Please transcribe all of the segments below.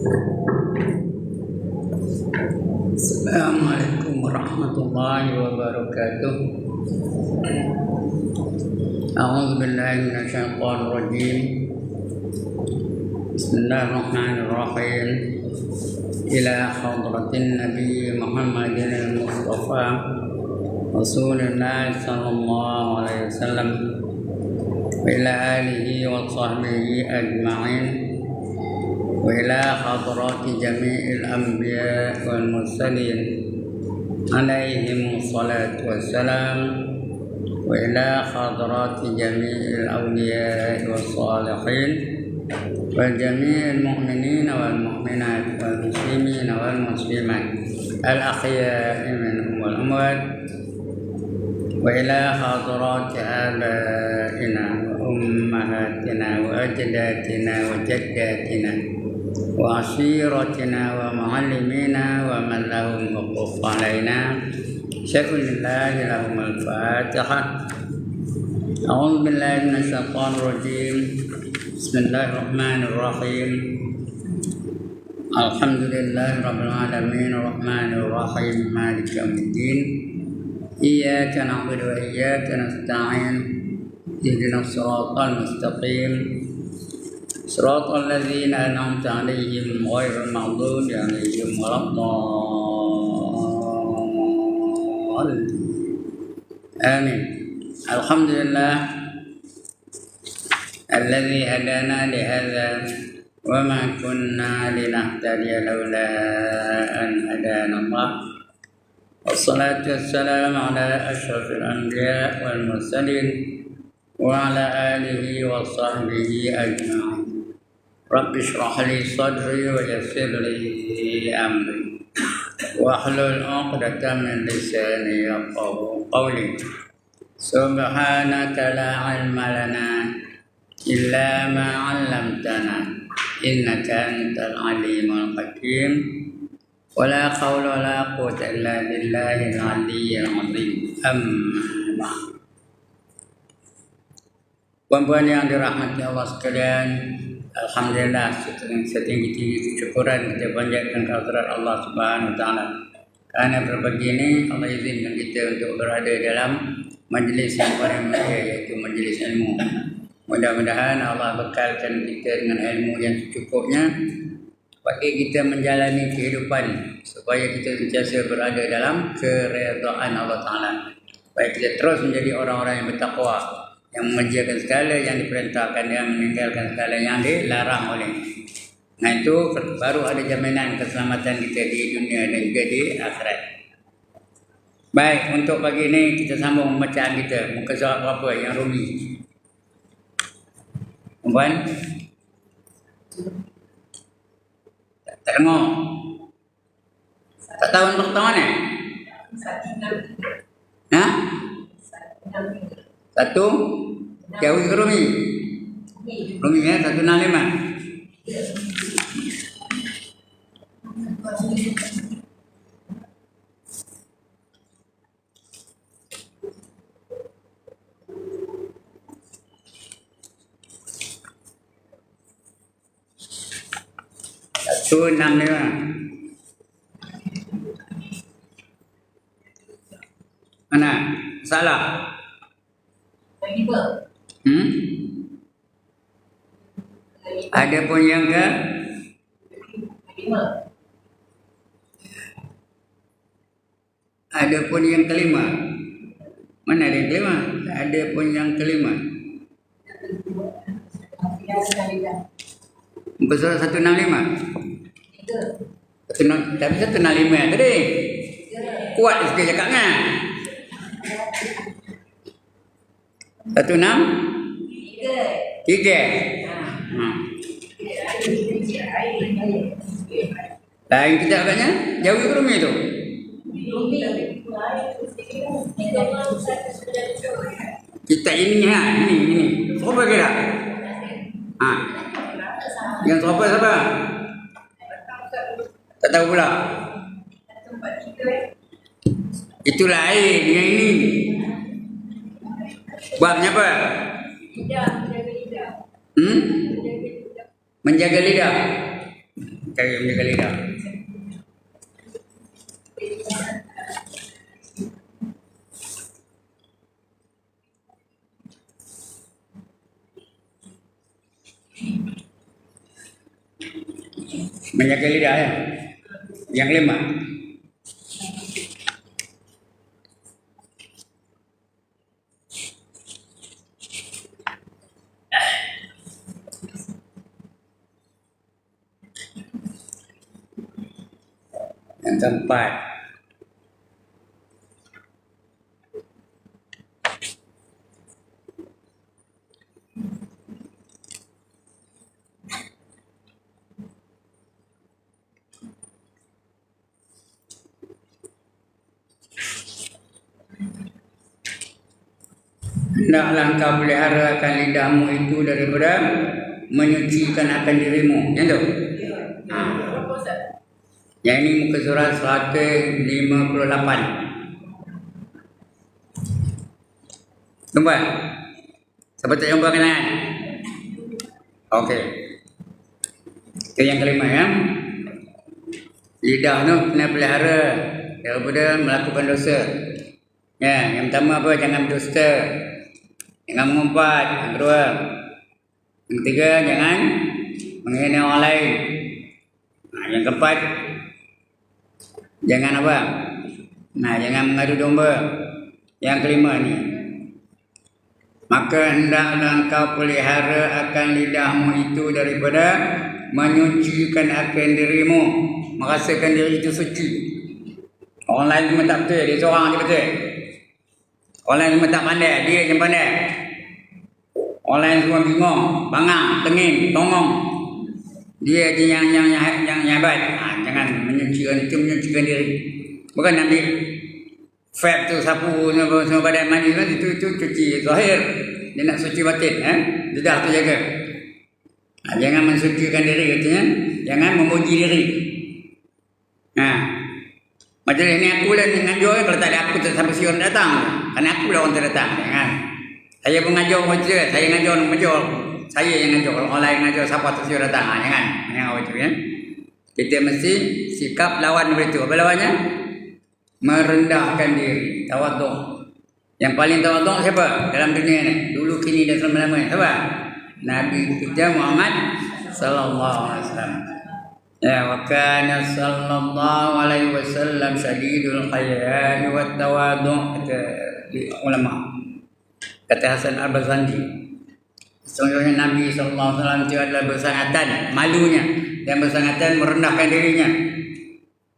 Assalamualaikum warahmatullahi wabarakatuh. A'udzu billahi minasyaitonir rajim. Bismillahirrahmanirrahim. Ila hadratin Nabi Muhammadin al-Mustafa Rasulullah sallallahu alaihi wasallam wa ila alihi wa sahbihi ajma'in. وإلى حضرات جميع الأنبياء والمرسلين عليهم الصلاة والسلام وإلى حضرات جميع الأولياء والصالحين وجميع المؤمنين والمؤمنات والمسلمين والمسلمات الأحياء منهم والأموات وإلى حضرات آبائنا وأمهاتنا وأجدادنا وجداتنا وعشيرتنا ومعلمينا ومن لهم حقوق علينا شكر الله لهم الفاتحة. أعوذ بالله من الشيطان الرجيم. بسم الله الرحمن الرحيم. الحمد لله رب العالمين الرحمن الرحيم مالك يوم الدين إياك نعبد وإياك نستعين اهدنا الصراط المستقيم صراط الذين أنعمت عليهم غير المغضوب عليهم ولا الضالين آمين. الحمد لله الذي هدانا لهذا وما كنا لنهتدي لولا أن هدانا الله والصلاة والسلام على أشرف الأنبياء والمرسلين وعلى آله وصحبه أجمعين. رب اشرح لي صدري ويسر لي أمري واحلل عقدة من لساني يفقهوا قولي. سبحانك لا علم لنا إلا ما علمتنا إنك أنت العليم الحكيم ولا حول ولا قوة إلا بالله العلي العظيم. أما بعد. Puan-puan yang dirahmati Allah sekalian, alhamdulillah setinggi-tinggi kesyukuran kita panjatkan kehadirat Allah Subhanahu wa taala. Karena berbagi ini Allah izinkan kita untuk berada dalam majlis yang paling mulia, yaitu majlis ilmu. Mudah-mudahan Allah bekalkan kita dengan ilmu yang secukupnya bagi kita menjalani kehidupan supaya kita sentiasa berada dalam keredaan Allah Taala. Supaya kita terus menjadi orang-orang yang bertakwa, yang mengerjakan segala yang diperintahkan, yang meninggalkan segala yang dilarang oleh. Nah, itu baru ada jaminan keselamatan kita di dunia dan juga di akhirat. Baik, untuk pagi ini kita sambung pembacaan kita. Muka surat berapa yang Rumi? Puan? Tak dengar. Tak tahu untuk tahun ni? Ha? Satu jauh ke Rumi? Rumi ya, 165. Satu 65. Mana? Salah. Ada pun yang ke? Ada pun yang kelima. Mana ada yang kelima? Ada pun yang kelima. Muka surat 165. Tapi 165 tadi. Kuat sikit cakapnya. 163. Lain kita agaknya jauh ke Rumi tu. Kita ini ini. Siapa kira? Yang siapa? Tak tahu pula. Itu lain dengan ini. Babnya apa? Menjaga lidah. Cari menjaga lidah. Menjaga lidah ya. Yang kelima. Yang keempat. Hendaklah engkau peliharakan lidahmu itu daripada menyucikan akan dirimu. Yang tu? Yang ini muka surat 158. Jumpa? Siapa tak jumpa kenangan? Okey. Itu yang kelima ya. Lidah tu kena pelihara daripada melakukan dosa. Ya, yang pertama apa? Jangan berdusta. Jangan mengumpat. Yang kedua. Yang ketiga, jangan menghina orang lain. Yang keempat, jangan apa? Jangan mengadu domba. Yang kelima ni. Maka hendaklah engkau pelihara akan lidahmu itu daripada menyucikan akan dirimu, merasakan diri itu suci. Orang lain cuma tak betul, dia seorang je betul. Orang lain cuma tak pandai, dia yang pandai. Orang lain semua bingung, bangang, tenging, tongong. Dia je yang hebat. Jangan menyucikan itu, menyucikan diri. Bukan ambil fab tu, sapu semua badan mandi itu cuci zahir. Dia nak suci batin, lidah tu jaga. Jangan mensucikan diri katanya, jangan memuji diri. Macam ni aku lah mengajar, kalau tak ada aku tak sampai siapa datang. Kerana aku lah orang terdatang. Saya mengajar baca, saya ngajar orang mengajar. Saya yang ngajar, kalau orang lain ngajar siapa tak siapa datang. Jangan baca ya. Kita mesti sikap lawan begitu. Apa lawannya? Merendahkan diri, tawaduk. Yang paling tawaduk siapa dalam dunia ni? Dulu, kini dan selama-lamanya. Siapa? Nabi kita Muhammad sallallahu alaihi wasallam. Ya, wa kana sallallahu alaihi wasallam syadidul haya'i wat tawaduk, kata ulama. Kata Hasan Al-Bazandi, sesungguhnya Nabi sallallahu alaihi wasallam itu adalah bersangatan malunya dan bersangatan merendahkan dirinya.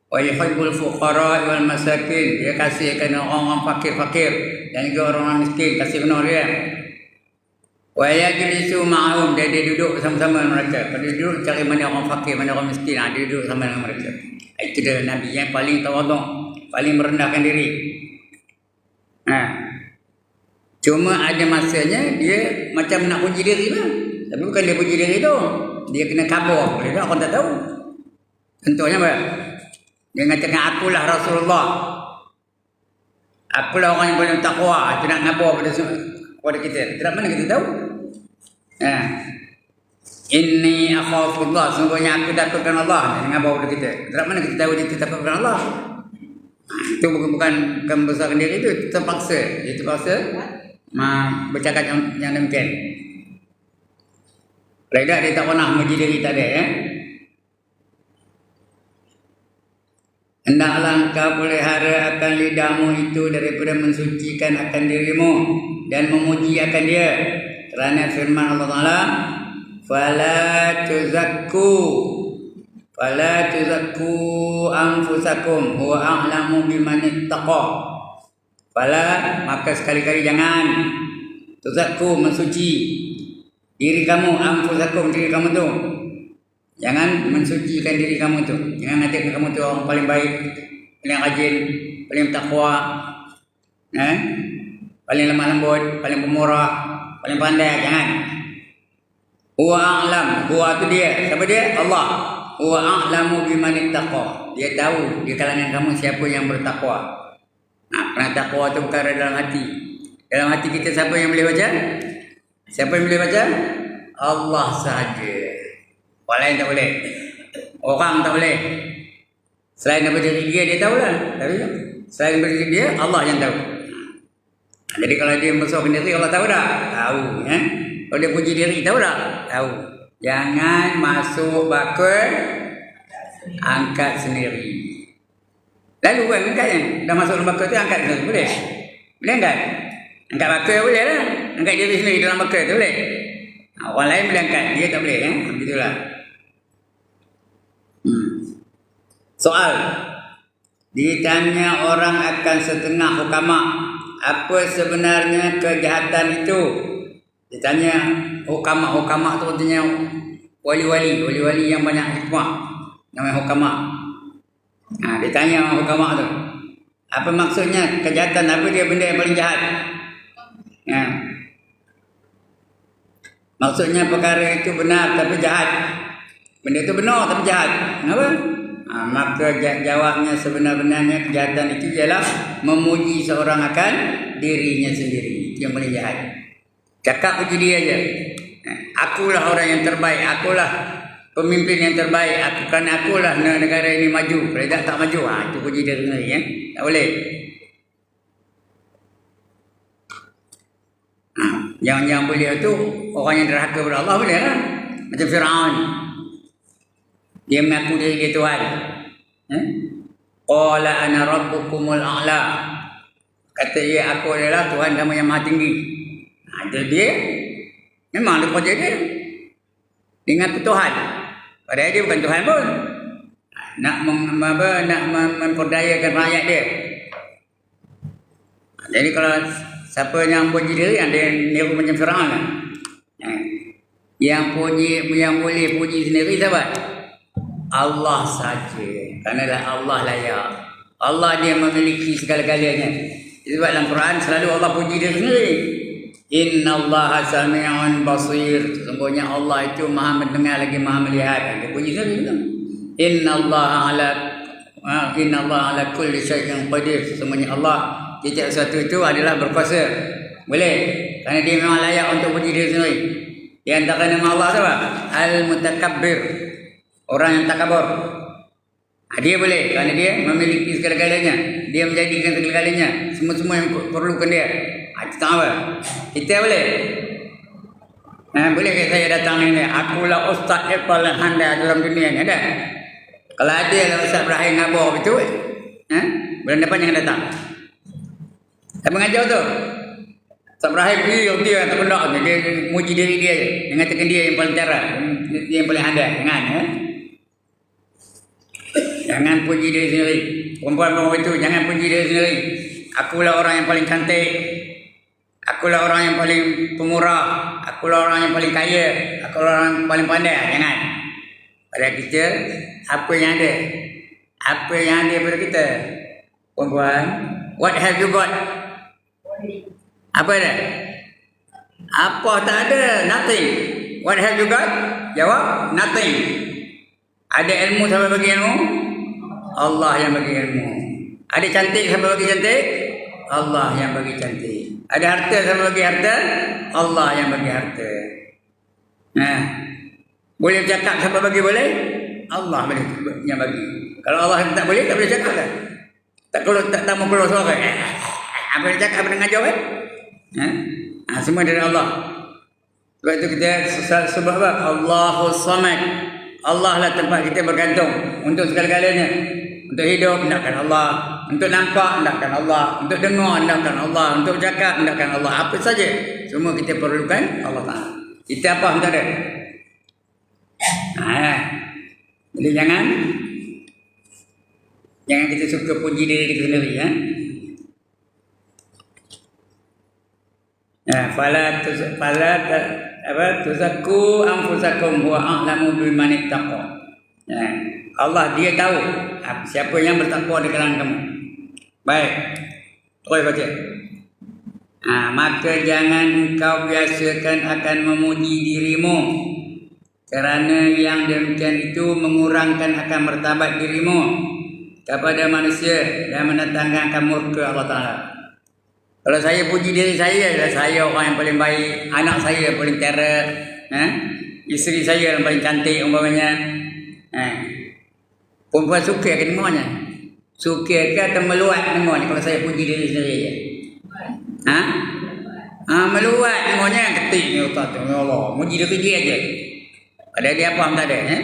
Wa yuhibbul fuqara wal masakin, dia kasih kepada orang-orang fakir-fakir dan juga orang-orang miskin, kasih benar dia. Wa yajlisu ma'ahum, dia duduk bersama-sama dengan mereka. Kalau dia duduk cari mana orang fakir, mana orang miskin, dia duduk sama dengan mereka. Itu dia Nabi yang paling tawaduk, paling merendahkan diri. Cuma ada masanya dia macam nak puji diri lah. Tapi bukan dia puji diri tu, dia kena kabur. Dia orang tak tahu. Contohnya apa? Dia mengatakan akulah Rasulullah, akulah orang yang paling takwa. Itu nak ngabur pada kita. Tidak mana kita tahu? Inni akhafullah, sungguhnya aku takutkan Allah. Dia ngabur pada kita. Tidak mana kita tahu dia takutkan Allah? Itu bukan membesarkan diri, itu terpaksa. Dia terpaksa bercakap yang demikian. Kalau tidak, dia tak pernah memuji diri, tak ada. Hendaklah engkau pelihara akan lidahmu itu daripada mensucikan akan dirimu dan memuji akan dia. Kerana firman Allah Ta'ala, fala tuzakku anfusakum huwa a'lamu biman ittaqa. Fala, maka sekali-kali jangan tuzakku, mensuci diri kamu, anfusakum, diri kamu tu. Jangan mensucikan diri kamu tu. Jangan katakan kamu tu orang paling baik, paling rajin, paling takwa, paling lemah lembut, paling pemurah, paling pandai. Jangan. Huwa a'lam, huwa tu dia. Siapa dia? Allah. Huwa a'lamu biman ittaqa. Dia tahu di kalangan kamu siapa yang bertakwa. Kerana takwa tu perkara dalam hati. Dalam hati kita siapa yang boleh baca? Siapa yang boleh baca? Allah sahaja. Orang lain tak boleh. Orang tak boleh. Selain daripada diri dia tahulah. Tapi selain daripada diri dia, Allah yang tahu. Jadi kalau dia bersuara sendiri, Allah tahu tak? Tahu. Ya? Kalau dia puji diri, tahu tak? Tahu. Jangan masuk bakul, angkat sendiri. Lalu kan angkatnya. Dah masuk dalam bakul tu, angkat sendiri. Boleh? Boleh angkat? Angkat bakul boleh lah. Angkat diri sendiri dalam bakul tu boleh? Orang lain boleh angkat. Dia tak boleh. Begitulah. Soal. Ditanya orang akan setengah hukama, apa sebenarnya kejahatan itu? Ditanya hukama tu artinya wali-wali yang banyak hikmah, namanya hukama. Ditanya hukama tu, apa maksudnya kejahatan, apa dia benda yang paling jahat? Maksudnya perkara itu benar tapi jahat. Benda itu benar tapi jahat. Kenapa? Maka jawabnya sebenar-benarnya kejahatan itu ialah memuji seorang akan dirinya sendiri. Itu yang paling jahat. Cakap puji dia aja. Akulah orang yang terbaik. Akulah pemimpin yang terbaik. Kerana akulah negara ini maju. Kalau tak maju. Itu puji dia sendiri. Tak boleh. Yang boleh tu orang yang derhaka kepada Allah boleh lah. Macam Fir'aun. Dia mengaku diri dia Tuhan. Qala ana rabbukumul a'la. Kata dia, aku adalah Tuhan kamu yang maha tinggi. Jadi dia memang dia kerja dia. Dia mengaku Tuhan. Padahal dia bukan Tuhan pun. Nak memperdayakan rakyat dia. Jadi kalau siapa yang puji diri, dia niru macam Fir'aun lah. Yang boleh puji sendiri siapa? Allah saja. Kerana Allah layak. Allah dia memiliki segala-galanya. Sebab dalam Quran selalu Allah puji diri sendiri. Innallaha sami'un basir. Sesungguhnya Allah itu maha mendengar lagi maha melihat. Dia puji sendiri. Innallaha ala kulli syai'in qadir. Sesungguhnya Allah setiap sesuatu itu adalah berkuasa. Boleh. Kerana dia memang layak untuk puji diri sendiri. Di antara nama Allah siapa? Al-Mutakabbir. Orang yang takabur. Dia boleh kerana dia memiliki segala-galanya. Dia menjadikan segala-galanya. Semua-semua yang perlukan dia. Itu tak apa. Kita boleh. Boleh ke saya datang ini? Akulah Ustaz yang paling handal dalam dunia ni. Ada? Kalau ada lah Ustaz Ibrahim Ngabur betul. Bulan depan jangan datang. Tak mengajar tu. Ustaz Ibrahim dia tak benda. Dia muji diri dia. Dia mengatakan dia yang paling cara. Dia yang paling handal. Jangan puji diri sendiri. Perempuan-perempuan itu jangan puji diri sendiri. Akulah orang yang paling cantik. Akulah orang yang paling pemurah. Akulah orang yang paling kaya. Akulah orang yang paling pandai. Jangan. Pada kita, apa yang ada? Apa yang ada pada kita? Perempuan, what have you got? Apa ada? Apa tak ada? Nothing. What have you got? Jawab, nothing. Ada ilmu siapa bagi ilmu? Allah yang bagi ilmu. Ada cantik siapa bagi cantik? Allah yang bagi cantik. Ada harta siapa bagi harta? Allah yang bagi harta. Boleh bercakap siapa bagi boleh? Allah yang bagi. Kalau Allah tak boleh cakap kan? Tak mau keluar suara. Apa dia cakap, apa dia ngajar kan? Semua dari Allah. Sebab itu kita sebab apa? Allahus Samad. Allah lah tempat kita bergantung untuk segala-galanya. Untuk hidup, hendakkan Allah. Untuk nampak, hendakkan Allah. Untuk dengar, hendakkan Allah. Untuk cakap, hendakkan Allah. Apa saja, semua kita perlukan Allah Ta'ala. Kita apa tak ada. Jadi jangan kita suka puji diri kita sendiri. Fala tuzakku anfusakum huwa a'lamu biman ittaqa. Allah dia tahu siapa yang bertakwa di kalangan kamu. Baik. Terus baca. Maka jangan engkau biasakan akan memuji dirimu, kerana yang demikian itu mengurangkan akan martabat dirimu kepada manusia dan mendatangkan murka Allah Ta'ala. Kalau saya puji diri saya, saya orang yang paling baik, anak saya yang paling terror, isteri saya yang paling cantik umpamanya. Perempuan suka ke dengarnya? Suka ke atau meluat dengarnya kalau saya puji diri sendiri je? Ha? Meluat dengarnya ketik ni Ustaz tu. Ya Allah, muji diri dia aja. Ada dia apa tak ada?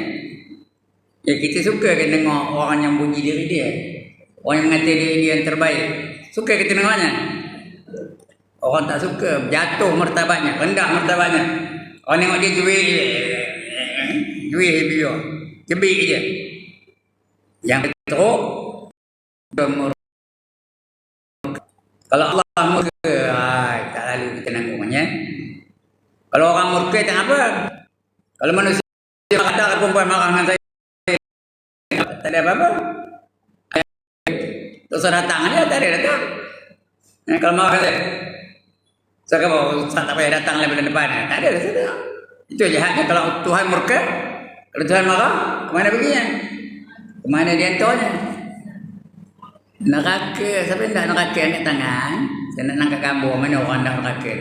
Ya kita suka ke dengar orang yang puji diri dia. Orang yang mengatakan diri dia yang terbaik. Suka kita dengarnya? Orang tak suka, jatuh martabatnya, rendah martabatnya. Orang tengok dia jual dia. Cebik je. Yang teruk kalau Allah murka, tak lalu kita nanggungnya. Kalau orang murka tak apa. Kalau manusia kata perempuan marah dengan saya, tak ada apa-apa. Terus datang dia, tak ada datang. Kalau marah saya, saya kata, Ustaz tak payah datang lagi bulan depan. Tak ada, tak ada. Itu jahatnya kalau Tuhan murka. Kalau Tuhan marah, kemana perginya? Kemana dia hantarnya? Neraka. Siapa yang tak neraka angkat tangan? Saya nak angkat gambar mana orang tak neraka.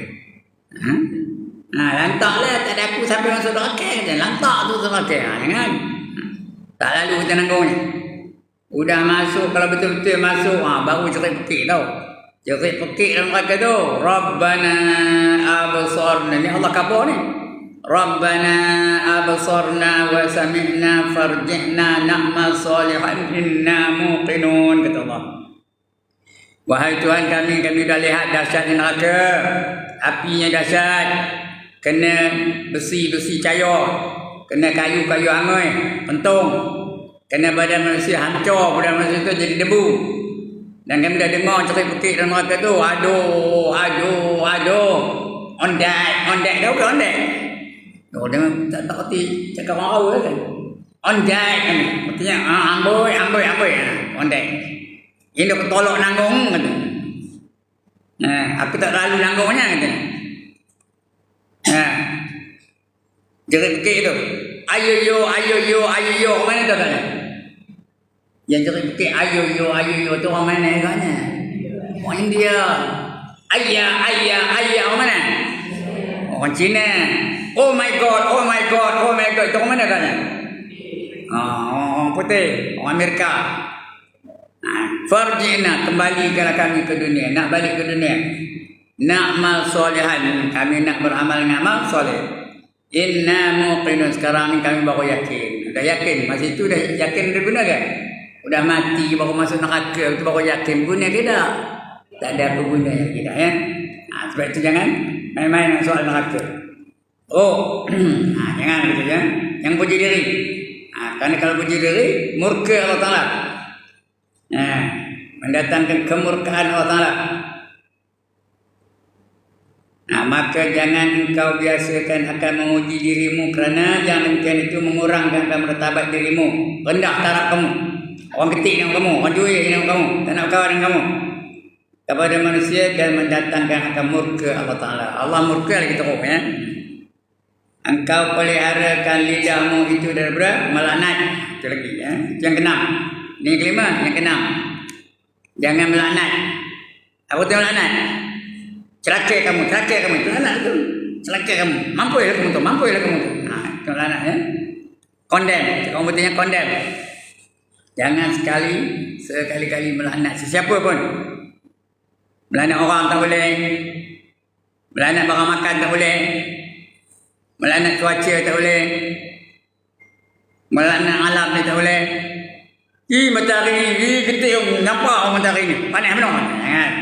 Lantaklah. Tak ada aku siapa yang masuk neraka. Lantak tu neraka. Jangan. Tak lalu kita nanggungnya. Udah masuk, kalau betul-betul masuk, baru cerit pekik tau. Cerit pekik dalam neraka tu. Rabbana absarna. Ni Allah khabar ni. Rabbana absarna wa sami'na farji'na na'mal salihan inna muqinun, kata Allah. Wahai Tuhan kami dah lihat dahsyatnya neraka. Apinya dahsyat. Kena besi-besi cair. Kena kayu-kayu hangai, pentung. Kena badan manusia hancur, badan manusia tu jadi debu. Dan kami dah dengar cerit pekik dalam neraka tu. Aduh. Ondek. Tahu ke ondek? Oh, dia tak kerti cakap orang awal kan. Ondek kan. Maksudnya amboi. Ondek. Ini aku tolak nanggung kata. Aku tak lalu nanggungnya kata. Jerit pekik tu. Ayo. Mana tu kan? Yang jerit pekik ayo tu orang mana katnya? Orang India. Ayah orang mana? Orang Cina. Oh my god. Itu orang mana katanya? Orang putih, orang Amerika. Farji'na, kembalikanlah kami ke dunia. Nak balik ke dunia. Na'mal solihan, kami nak beramal dengan amal soleh. Inna muqinun, sekarang ni kami baru yakin. Dah yakin, masa itu dah yakin dah guna kan? Udah mati baru masuk neraka, itu baru yakin guna ke tak? Tak ada apa guna kita ya. Sebab itu jangan main-main dengan soal neraka. Jangan gitu ya. Yang puji diri. Karena kalau puji diri, murka Allah Ta'ala. Mendatangkan kemurkaan Allah Ta'ala. Maka jangan engkau biasakan akan memuji dirimu, kerana jangan demikian itu mengurangkan martabat dirimu. Rendah taraf kamu. Orang ketik dengan kamu, orang jual dengan kamu, tak nak kawan dengan kamu. Kepada manusia dan mendatangkan akan murka Allah Ta'ala. Allah murka lagi teruk ya. Engkau peliharakan lidahmu itu daripada melaknat. Itu lagi ya. Itu yang keenam. Ini yang kelima, yang keenam. Jangan melaknat. Apa tu melaknat? Celaka kamu. Itu melaknat tu. Celaka kamu. Mampuilah kamu tu. Itu melaknat ya. Condemn. Orang betulnya condemn. Jangan sekali-kali melaknat sesiapa pun. Melaknat orang tak boleh. Melaknat barang makan tak boleh. Melaknat cuaca tak boleh. Melaknat alam ni tak boleh. Matahari ni, ketik nampak orang matahari ni. Panas benar. Jangan.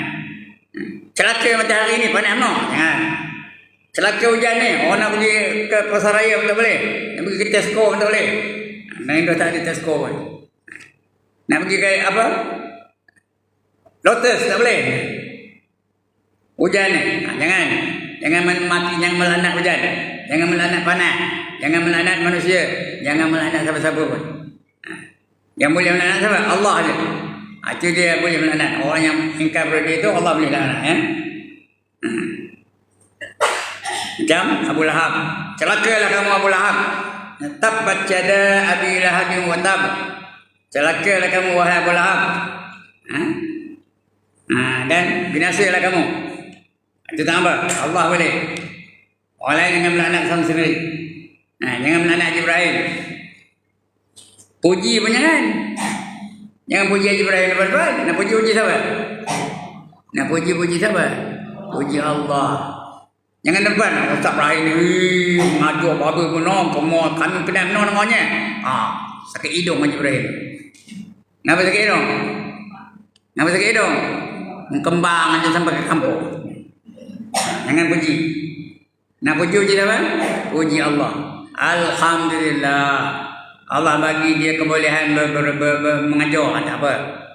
Celaka matahari ni, panas benar. Jangan. Celaka hujan ni, orang nak pergi ke Pasaraya pun tak boleh. Nak pergi ke Tesco pun tak boleh. Main dah tak ada Tesco pun. Nak pergi ke apa? Lotus tak boleh. Hujan ni. Jangan mati, jangan melaknat hujan. Jangan melaknat panas. Jangan melaknat manusia. Jangan melaknat siapa-siapa pun. Yang boleh melaknat siapa? Allah saja. Itu dia boleh melaknat. Orang yang ingkar pada dia itu Allah boleh laknat ya. Macam Abu Lahab. Celakalah kamu Abu Lahab. Tabbat yada Abi Lahabin wa tab. Celakalah kamu wahai Abu Lahab. Dan binasalah kamu. Itu tak apa. Allah boleh. Orang lain jangan melaknat sama sendiri. Jangan melaknat Jibril. Puji pun jangan. Jangan puji Haji Ibrahim depan-depan. Nak puji siapa? Nak puji siapa? Puji Allah. Jangan depan. Ustaz Ibrahim ni ngajar apa pun kami kena namanya. Sakit hidung Haji Ibrahim. Kenapa sakit hidung? Kenapa sakit hidung? Kembang aja sampai ke kampung. Jangan puji. Nak puji siapa? Puji Allah. Alhamdulillah. Allah bagi dia kebolehan mengajar, tak apa.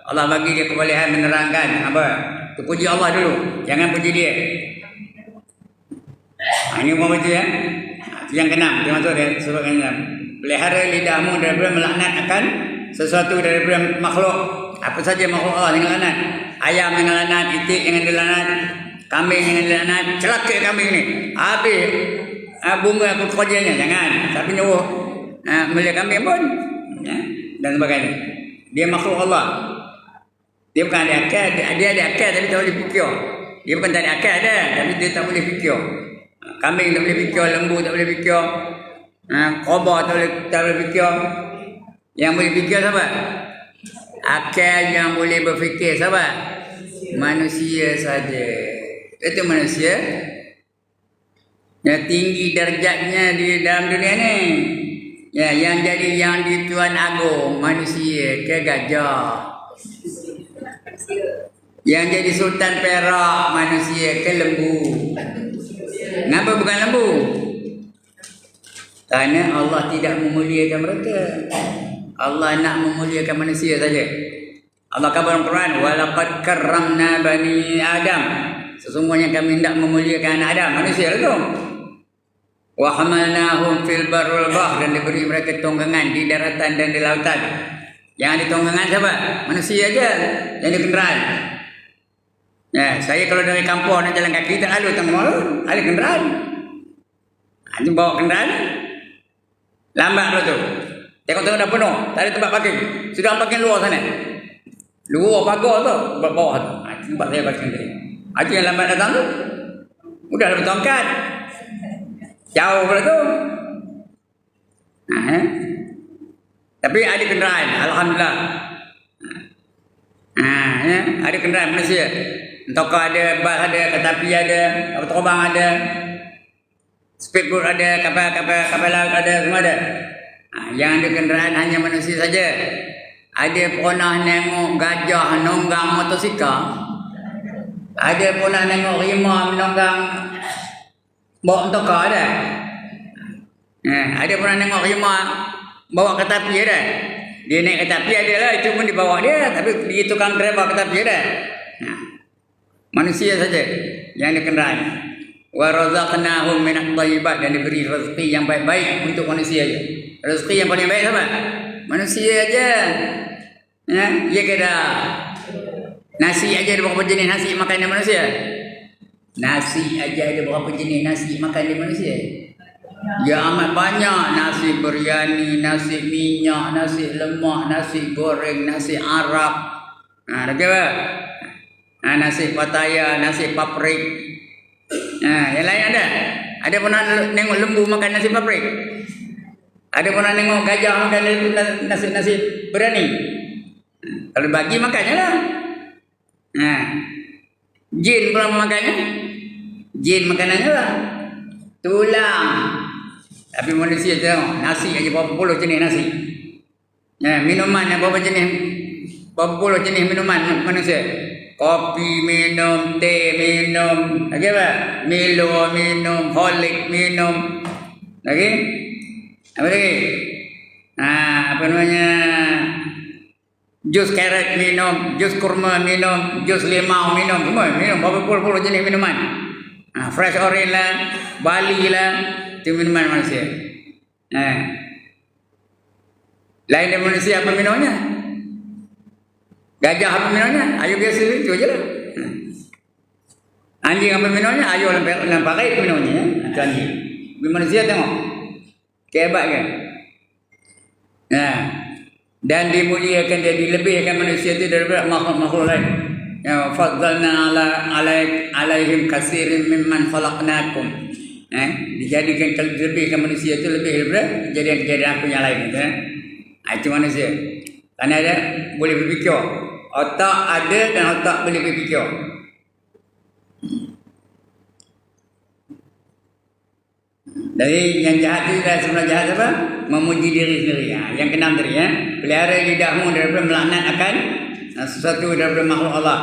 Allah bagi dia kebolehan menerangkan, apa. Tu puji Allah dulu. Jangan puji dia. Ini mau baca ya. Yang keenam, dia masuk dia sebab keenam. Pelihara lidahmu daripada melaknat akan sesuatu daripada makhluk. Apa saja makhluk Allah dengan laknat. Ayam dengan laknat, itik dengan dilaknat, kambing dengan dilaknat. Celaka kambing ni. Habis bunga aku kerjanya. Jangan. Tapi nyuruh melihara kambing pun dan sebagainya. Dia makhluk Allah. Dia bukan ada akal. Dia ada akal tapi tak boleh fikir. Dia bukan tak ada akal dah, tapi dia tak boleh fikir. Kambing tak boleh fikir, lembu tak boleh fikir, kobra tak boleh fikir. Yang boleh fikir siapa? Akal yang boleh berfikir siapa? Manusia saja. Itu manusia yang tinggi darjatnya di dalam dunia ni. Ya, yang di Tuan Agung manusia ke gajah. Yang jadi Sultan Perak manusia ke lembu. Kenapa bukan lembu? Karena Allah tidak memuliakan mereka. Allah nak memuliakan manusia saja. Allah kata dalam Quran, walaqad karramna bani Adam. Sesungguhnya kami hendak memuliakan anak Adam, manusia itu. Wa hamalnahum fil barri wal bahr, dan diberi mereka tonggangan di daratan dan di lautan. Yang ada tonggangan siapa? Manusia aja yang di kenderaan. Ya, saya kalau dari kampung nak jalan kaki tak lalu tengok ada kenderaan. Dia bawa kenderaan. Lambat dulu tu. Tengok-tengok dah penuh, tak ada tempat parking. Sudah parking luar sana. Luar pagar tu, bawah tu. Tempat saya parking tadi. Itu yang lambat datang tu. Udah ada bertongkat. Jauh pula tu. Tapi ada kenderaan, alhamdulillah. Ada kenderaan manusia. Entahkah ada bas ada, kereta api ada, kapal terbang ada, speedboat ada, kapal laut ada, semua ada. Yang ada kenderaan hanya manusia saja. Ada pernah nengok gajah nonggang motosikal. Ada pernah nengok rimau menonggang bawa entokar ada. Ada pernah nengok rimau bawa kereta api ada. Dia naik kereta api ada lah, itu pun dibawa dia, tapi dia tukang driver kereta api ada. Manusia saja yang ada kenderaan. Wa razaqnahum min at-thayyibat, dan diberi rezeki yang baik-baik untuk manusia aja. Rezeki yang paling baik apa? Manusia aja. Ya kira nasi aja ada berapa jenis nasi makan di manusia? Nasi aja ada berapa jenis nasi makan di manusia? Ya amat banyak. Nasi biryani, nasi minyak, nasi lemak, nasi goreng, nasi Arab. Ada apa? Nasi pataya, nasi paprik. Yang lain ada? Ada pernah tengok lembu makan nasi paprik? Ada pernah tengok gajah makan nasi biryani? Kalau bagi makannya lah. Jin pernah makannya? Jin makanannya lah. Tulang. Tapi manusia tengok, nasi aja berapa puluh jenis nasi. Minuman berapa jenis? Berapa puluh jenis minuman manusia? Kopi minum, teh minum, lagi apa? Milo minum, Holik minum, lagi? Apa lagi? Apa namanya? Jus carrot minum, jus kurma minum, jus limau minum, semua minum berapa puluh jenis minuman. Fresh orange lah, Bali lah, itu minuman manusia. Lain dari manusia apa minumnya? Gajah apa minumnya? Ayo biasa itu aja lah. Anjing apa minumnya? Ayo pakai minumnya. Itu anjing. Manusia tengok. Kehebat kan? Dan dimuliakan, dia dilebihkan manusia itu daripada makhluk lain. Ya, faddalna alaihim katsirin mimman khalaqnakum. Dijadikan lebihkan manusia itu lebih daripada kejadian-kejadian aku yang lain. Itu manusia. Kerana ada boleh berfikir. Otak ada dan otak boleh berfikir. Dari yang jahat itu adalah sebenarnya jahat apa? Memuji diri sendiri. Yang keenam tadi pelihara lidahmu daripada melaknat akan sesuatu daripada makhluk Allah.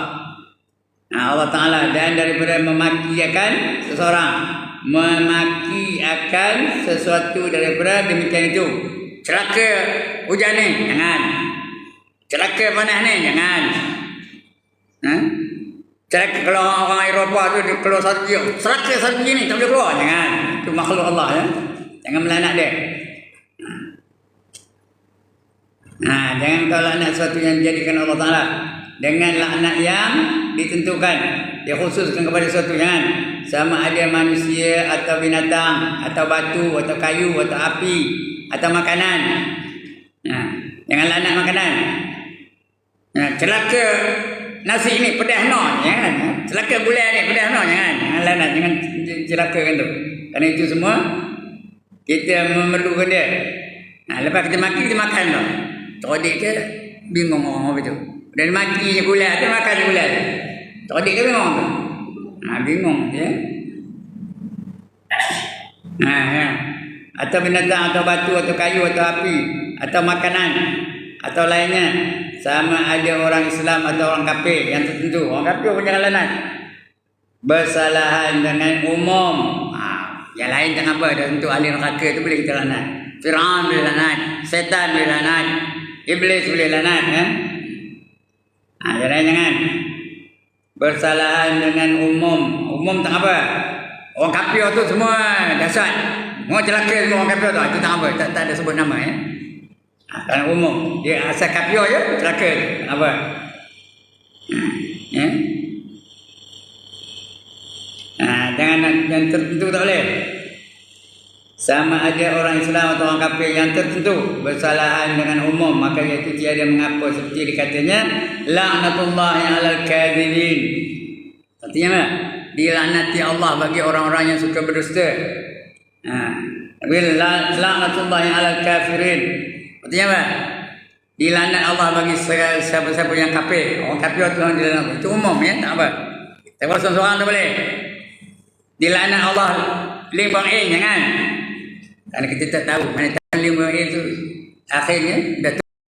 Allah Ta'ala, dan daripada memaki akan seseorang. Memaki akan sesuatu daripada demikian itu. Celaka hujan ni, jangan. Celaka panas ni, jangan. Celaka kalau orang Eropah tu dia keluar satu biji, celaka satu biji ni tak boleh keluar, jangan. Itu makhluk Allah ya. Jangan melaknat dia. Jangan kau laknat sesuatu yang dijadikan Allah Ta'ala dengan laknat yang ditentukan, dikhususkan kepada sesuatu. Jangan sama ada manusia atau binatang atau batu atau kayu atau api atau makanan. Jangan laknat makanan. Celaka nasi ni pedas no, jangan. Celaka gulai ni pedas no, jangan. Jangan laknat, jangan celakakan tu. Kerana itu semua kita memerlukan dia. Lepas kita maki, kita makan tu. Todik ke bingung orang apa tu. Dan maki je gulai, dia makan je gulai. Todik ke bingung tu. Bingung ya. Atau binatang atau batu atau kayu atau api atau makanan atau lainnya, sama ada orang Islam atau orang kafir yang tertentu. Orang kafir pun jangan laknat. Bersalahan dengan umum. Yang lain jangan apa, dah tentu ahli neraka tu boleh kita laknat. Firaun boleh laknat, setan boleh laknat, iblis boleh laknat. Jangan. Bersalahan dengan umum. Umum tak apa. Orang kafir tu semua dahsyat. Semua celaka semua orang kafir tu. Itu tak apa, tak ada sebut nama ya. Kerana umum. Dia asal kafir je celaka tu. Apa? Jangan yang tertentu tak boleh. Sama ada orang Islam atau orang kafir yang tertentu bersalahan dengan umum, maka iaitu tiada mengapa seperti dikatanya laknatullahi alal kadhibin. Artinya apa? Dilaknati Allah bagi orang-orang yang suka berdusta. Laknatullahi alal kafirin. Artinya apa? Dilaknat Allah bagi siapa-siapa yang kafir. Orang kafir tu orang dilaknat. Itu umum ya, tak apa. Tak boleh seorang tak boleh. Dilaknat Allah Lim Bang In, jangan. Kerana kita tak tahu mana tahu Lim Bang In tu akhirnya dah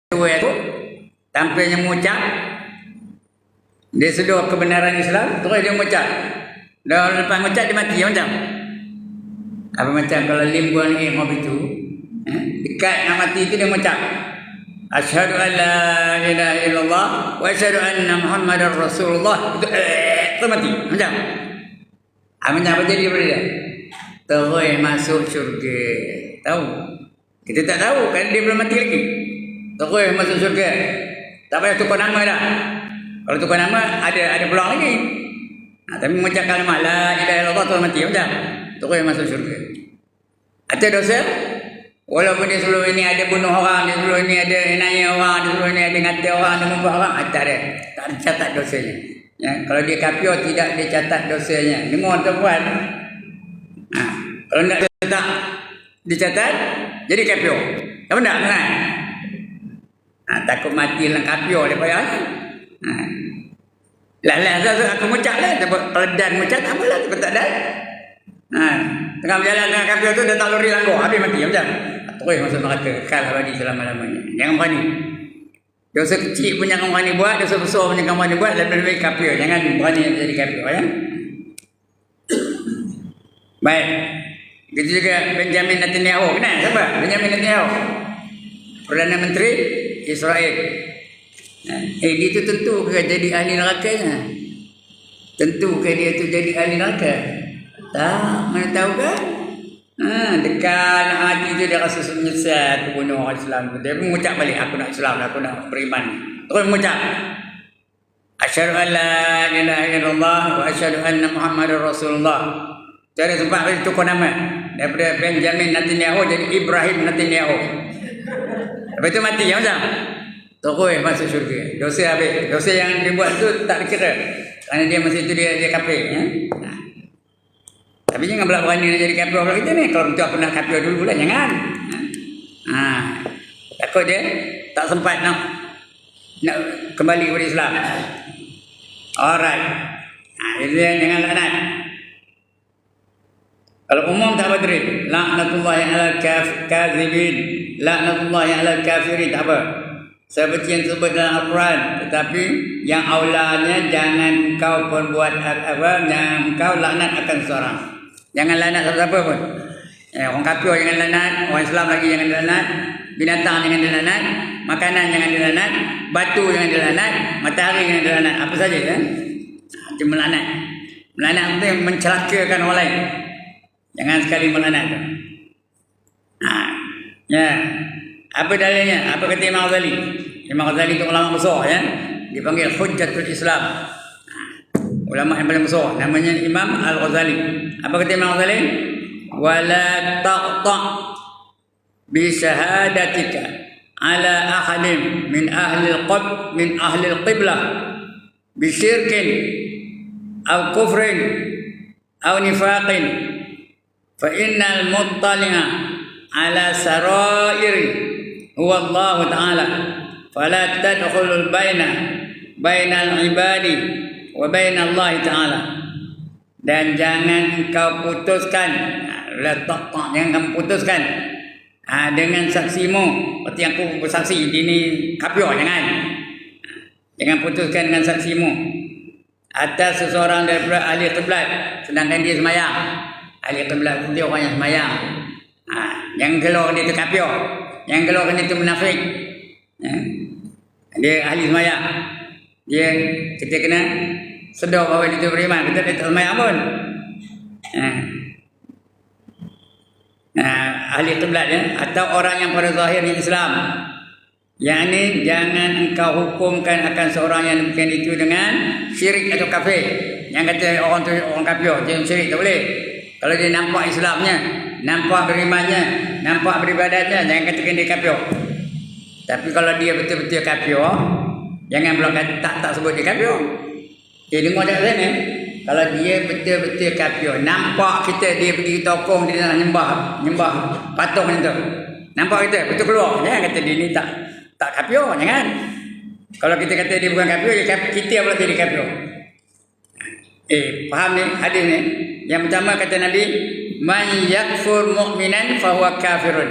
tua tu, tampilnya mengucap, dia sedar kebenaran Islam, terus dia mengucap. Dah lepas mengucap dia mati macam. Apa macam kalau Lim Bang In itu dekat nak mati tu dia mengucap asyhadu an la ilaha illallah wa asyhadu anna Muhammadar Rasulullah. Tu mati macam. Macam apa jadi daripada dia? Terus masuk syurga. Tahu? Kita tak tahu kan dia belum mati lagi. Terus masuk syurga. Tak payah tukar nama dah. Kalau tukar nama ada peluang lagi. Tapi mengucap kalimah la ilaha illallah terus mati macam. Terus masuk syurga. Ada dosa? Walaupun dia sebelum ini ada bunuh orang, dia sebelum ini ada inaya orang, dia sebelum ini ada ngata orang, ada membuat orang, tak ada. Tak dicatat dosanya. Ya, kalau dia kafir tidak dicatat dosanya. Dengar tuan-tuan. Kalau tak dicatat jadi kafir. Tak benar kan? Takut mati dalam kafir dia payah. Lah aku mengucap lah, peledan mengucap tak apalah, tak ada. Tengah berjalan dengan kafir tu dia tak lori langgar, habis mati macam. Terus masuk neraka kekal abadi selama-lamanya. Jangan berani. Dosa kecil pun jangan berani buat, dosa besar pun jangan berani buat, lebih-lebih kafir. Jangan berani jadi kafir ya. Baik. Begitu juga Benjamin Netanyahu. Kenal siapa? Benjamin Netanyahu. Perdana Menteri Israel. Dia tu tentu ke jadi ahli nerakanya? Tentu ke dia tu jadi ahli neraka? Tak, mana tahu kan? Dekat hati tu dia rasa menyesal tu bunuh orang Islam. Dia mengucap balik, aku nak Islam, aku nak beriman. Terus mengucap asyhadu an la ilaha illallah wa asyhadu anna Muhammadar Rasulullah. Cari tempat bagi tukar nama. Daripada Benjamin Netanyahu jadi Ibrahim Netanyahu. Lepas itu mati ya macam. Terus masuk syurga. Dosa habis. Dosa yang dia buat tu tak dikira. Kerana dia masa itu dia kafir ya. Tapi jangan pula berani nak jadi kafir pula kita ni. Kalau betul aku nak kafir dulu lah, jangan. Takut dia tak sempat nak kembali kepada Islam. Alright. Itu yang jangan laknat. Kalau umum tak apa terit. Laknatullahi ala kazibin. Laknatullahi ala kafirin. Tak apa. Seperti yang disebut dalam Al-Quran. Tetapi yang aulanya jangan kau perbuat apa. Jangan kau laknat akan seorang. Jangan laknat siapa-siapa pun. Orang kafir jangan laknat. Orang Islam lagi jangan dilaknat. Binatang jangan dilaknat. Makanan jangan dilaknat. Batu jangan dilaknat. Matahari jangan dilaknat. Apa saja ya. Itu melaknat. Melaknat itu yang mencelakakan orang lain. Jangan sekali melaknat tu. Ya. Apa dalilnya? Apa kata Imam Ghazali? Imam Ghazali itu ulama besar ya. Dipanggil Hujjatul Islam. Ulama yang paling besar namanya Imam Al-Ghazali. Apa kata Imam Ghazali? Wala taqta' bi syahadatika ala ahadin min ahli al-qiblah bi syirkin aw kufrin aw nifaqin fa innal muttali'a ala sarairi huwa Allah ta'ala fala tadkhulul bainal ibadi wa bainal Allah ta'ala. Dan jangan kau putuskan, jangan kau putuskan dengan saksimu seperti yang aku bersaksi ini kafir. Jangan putuskan dengan saksimu atas seseorang daripada ahli qiblat sedangkan dia semayang. Ahli qiblat itu dia orang yang semayang. Yang keluar dia itu kafir, yang keluar dia itu munafik. Dia ahli semayang. Kita kena sedar bahawa dia itu beriman. Kita tak semayang pun. Ahli qiblat ya, atau orang yang pada zahirnya Islam. Yang ini jangan engkau hukumkan akan seorang yang demikian itu dengan syirik atau kafir. Yang kata orang tu orang kafir, dia syirik tak boleh. Kalau dia nampak Islamnya, nampak berimannya, nampak beribadatnya, jangan katakan dia kafir. Tapi kalau dia betul-betul kafir, jangan pula tak sebut dia kafir. Dengar tak sana? Kalau dia betul-betul kafir, nampak kita dia pergi tokong dia nak nyembah patung itu. Nampak kita betul keluar. Jangan kata dia ni tak kafir, jangan. Kalau kita kata dia bukan kafir, kita pula jadi kafir. Faham ni hadis ni? Yang pertama kata Nabi, man yakfur mu'minan fahuwa kafirun.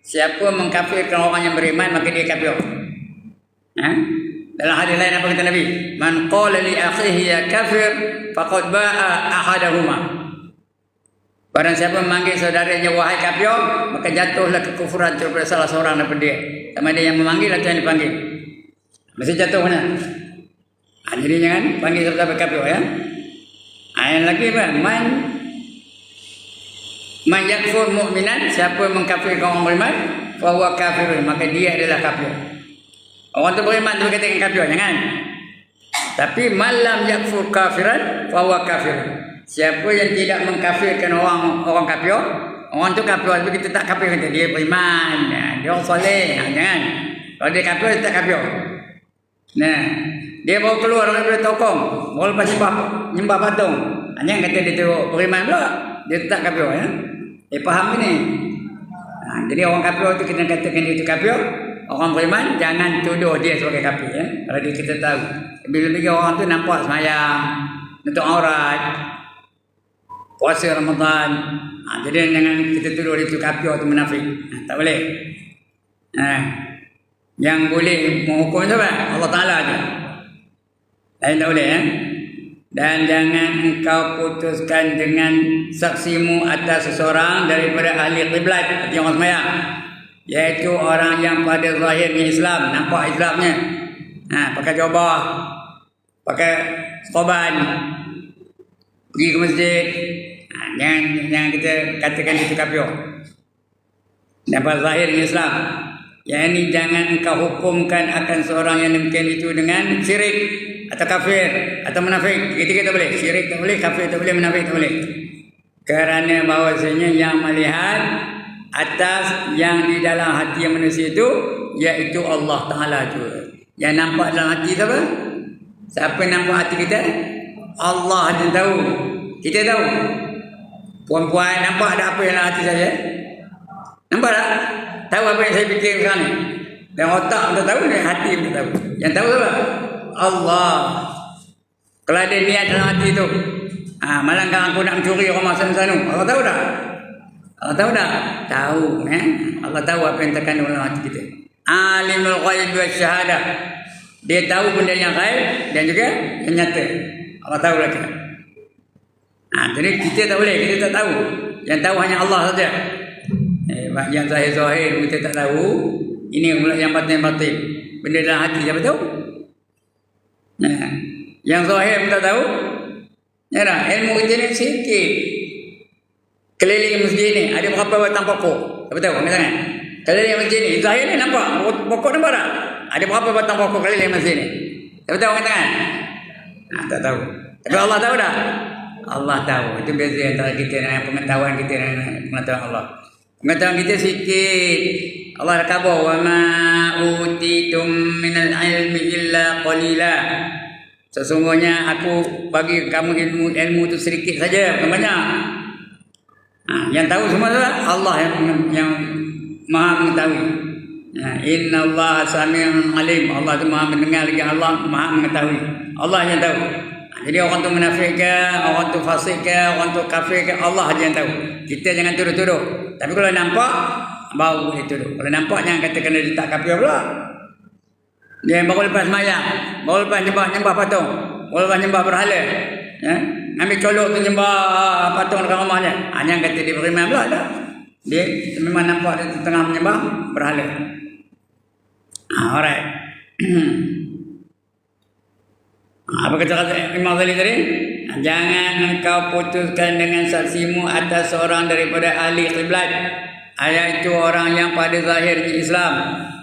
Siapa mengkafirkan orang yang beriman maka dia kafir. Dalam hadis lain apa kata Nabi? Man qala li akhihi ya kafir faqad ba'a ahadahuma. Barang siapa memanggil saudaranya wahai kafir, maka jatuhlah kekufuran daripada salah seorang daripada dia. Sama ada yang memanggil atau yang dipanggil. Mesti jatuh mana? Jadi jangan panggil siapa kafir ya. Yang lagi apa? Man yakfur mu'minan, siapa mengkafirkan orang beriman, fa huwa kafirun, maka dia adalah kafir. Orang tu beriman tu katakan kafir, jangan. Tapi malam yakfur kafiran fa huwa kafir. Siapa yang tidak mengkafirkan orang kafir, orang tu kafir, tapi kita tak kafir, kata dia beriman, dia orang soleh, jangan. Kalau dia kafir, dia tak kafir. Dia baru keluar daripada tokong, baru lepas nyembah patung. Jangan kata dia tu beriman pula, dia tak kafir ya. Faham ni? Jadi orang kafir tu kita katakan dia tu kafir. Orang beriman jangan tuduh dia sebagai kafir ya. Kalau dia kita tahu. Bila-bila orang tu nampak semayang, nutup aurat, puasa Ramadan, jadi jangan kita tuduh dia tu kafir atau munafik. Tak boleh. Yang boleh menghukum siapa? Allah Ta'ala aja. Lain tak boleh ya. Dan jangan engkau putuskan dengan saksimu atas seseorang daripada ahli qiblat, yang orang semayang, iaitu orang yang pada zahirnya Islam, nampak Islamnya, pakai jubah, pakai sorban, pergi ke masjid, jangan kita katakan itu kafir. Nampak zahirnya Islam. Yang ini jangan engkau hukumkan akan seorang yang demikian itu dengan syirik atau kafir atau munafik. Kita tak boleh. Syirik tak boleh, kafir tak boleh, munafik tak boleh. Kerana bahawasanya yang melihat atas yang di dalam hati manusia itu, iaitu Allah Ta'ala juga. Yang nampak dalam hati siapa? Siapa nampak hati kita? Allah yang tahu. Kita tahu. Puan-puan nampak ada apa yang dalam hati saya? Nampak tak? Tahu apa yang saya fikir sekarang ni? Dan otak pun tahu, dan hati pun tahu. Yang tahu apa? Allah. Kalau ada niat dalam hati tu, malam kan aku nak mencuri orang masa sana. Allah tahu tak? Allah tahu tak? Tahu. Allah tahu apa yang terkandung dalam hati kita. Alimul ghaib wa syahadah. Dia tahu benda yang ghaib dan juga yang nyata. Allah tahu lagi. Jadi kita tak boleh, kita tak tahu. Yang tahu hanya Allah saja. Yang zahir-zahir kita tak tahu. Ini yang batin-batin. Benda dalam hati siapa tahu? Yang zahir pun tak tahu. Ya dah, ilmu kita ni sikit. Keliling masjid ni ada berapa batang pokok? Siapa tahu? Misalnya, keliling masjid ni, zahir ni nampak pokok nampak tak? Ada berapa batang pokok keliling masjid ni? Siapa tahu katakan? Tak tahu. Tapi Allah tahu dah. Allah tahu. Itu beza antara kita dengan pengetahuan kita dengan pengetahuan Allah. Pengetahuan kita sikit. Allah kata, "Wa ma utitum minal ilmi illa qalila." Sesungguhnya aku bagi kamu ilmu itu sedikit saja, bukan banyak. Yang tahu semua adalah Allah yang Maha mengetahui. Inna Allah Sami'un Alim. Allah itu Maha mendengar, lagi Allah Maha mengetahui. Allah yang tahu. Jadi orang tu munafik ke, orang tu fasik ke, orang tu kafir ke, Allah saja yang tahu. Kita jangan tuduh-tuduh. Tapi kalau nampak, baru boleh tuduh. Kalau nampak jangan katakan dia tak kafir pula. Dia baru lepas semayang, baru lepas nyembah patung, baru lepas nyembah berhala, ambil colok tu nyembah patung dekat rumahnya. Jangan kata dia beriman pula dah. Dia memang nampak dia tengah menyembah berhala. Alright. Apa kata Imam Ghazali tadi? Jangan engkau putuskan dengan saksimu atas seorang daripada ahli qiblat, iaitu orang yang pada zahirnya Islam.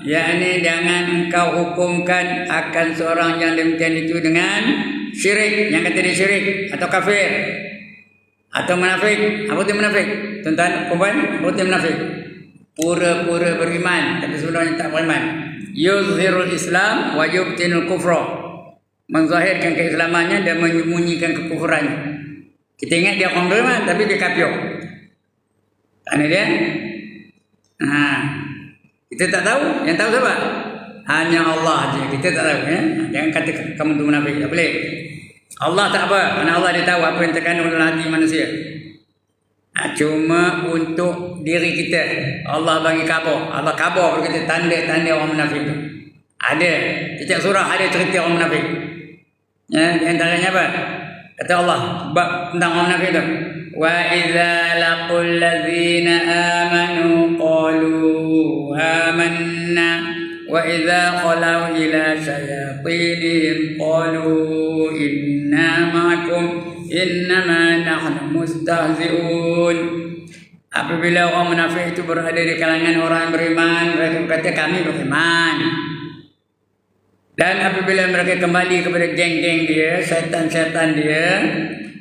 Yakni jangan engkau hukumkan akan seorang yang demikian itu dengan syirik, yang kata dia syirik atau kafir atau munafik. Apa itu munafik? Tuan-tuan, perempuan, apa itu munafik? Pura-pura beriman tapi sebenarnya tak beriman. Yuzhirul Islam wa yubtinul kufra. Menzahirkan keislamannya dan menyembunyikan kekufurannya. Kita ingat dia orang beriman tapi dia kafir. Tanya dia. Kita tak tahu. Yang tahu siapa? Hanya Allah saja. Kita tak tahu. Jangan kata kamu tu munafik. Tak boleh. Allah tak apa. Kerana Allah dia tahu apa yang terkandung dalam hati manusia. Cuma untuk diri kita. Allah bagi khabar. Allah khabar kita tanda-tanda orang munafik itu. Ada. Setiap surah ada cerita orang munafik. Antaranya apa? Kata Allah bab tentang orang munafik itu. Wa idza laqul ladzina amanu qalu amanna wa idza khalau ila shayatinihim qalu inna ma'akum innama nahnu mustahzi'un. Apabila orang munafik itu berada di kalangan orang beriman, mereka berkata kami beriman. Dan apabila mereka kembali kepada geng-geng dia, syaitan-syaitan dia,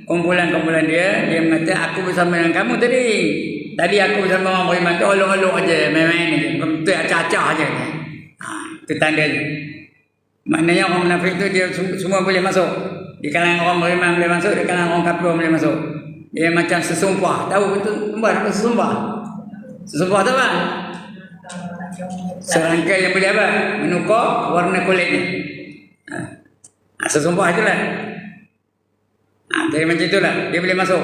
kumpulan-kumpulan dia, dia mengatakan aku bersama dengan kamu tadi. Tadi aku bersama orang beriman tu olok-olok aja, main-main aja, betul acah-acah aja. Itu tandanya. Maknanya orang munafik itu dia semua boleh masuk. Di kalangan orang beriman boleh masuk, di kalangan orang kafir boleh masuk. Dia macam sesumpah. Tahu betul apa sesumpah? Sesumpah tu apa? Serangkai yang boleh apa? Menukar warna kulit ni. Sesumpah itulah. Jadi macam itulah. Dia boleh masuk.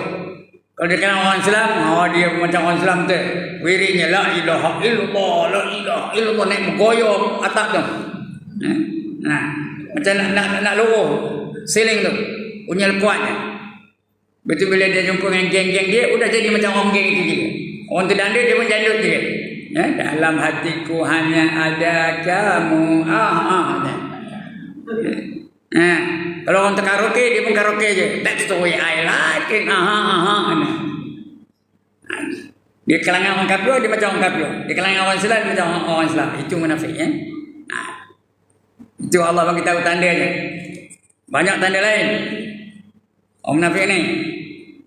Kalau dia kenal orang Islam, dia macam orang Islam tu. Wirinya la ilaha illallah, la ilaha illallah, naik bergoyok atap tu. Macam nak luruh siling tu. Punya kuatnya. Betul bila dia jumpa dengan geng-geng dia, udah jadi macam orang geng itu juga. Orang tu dandut, dia pun jandut juga. Dalam hatiku hanya ada kamu. Kalau orang karaoke, dia pun karaoke je. That's the way I like it. Di kalangan orang kafir, dia macam orang kafir. Di kalangan orang Islam, dia macam orang Islam. Itu munafik. Itu Allah bagi tahu tandanya. Banyak tanda lain. Orang munafik ni.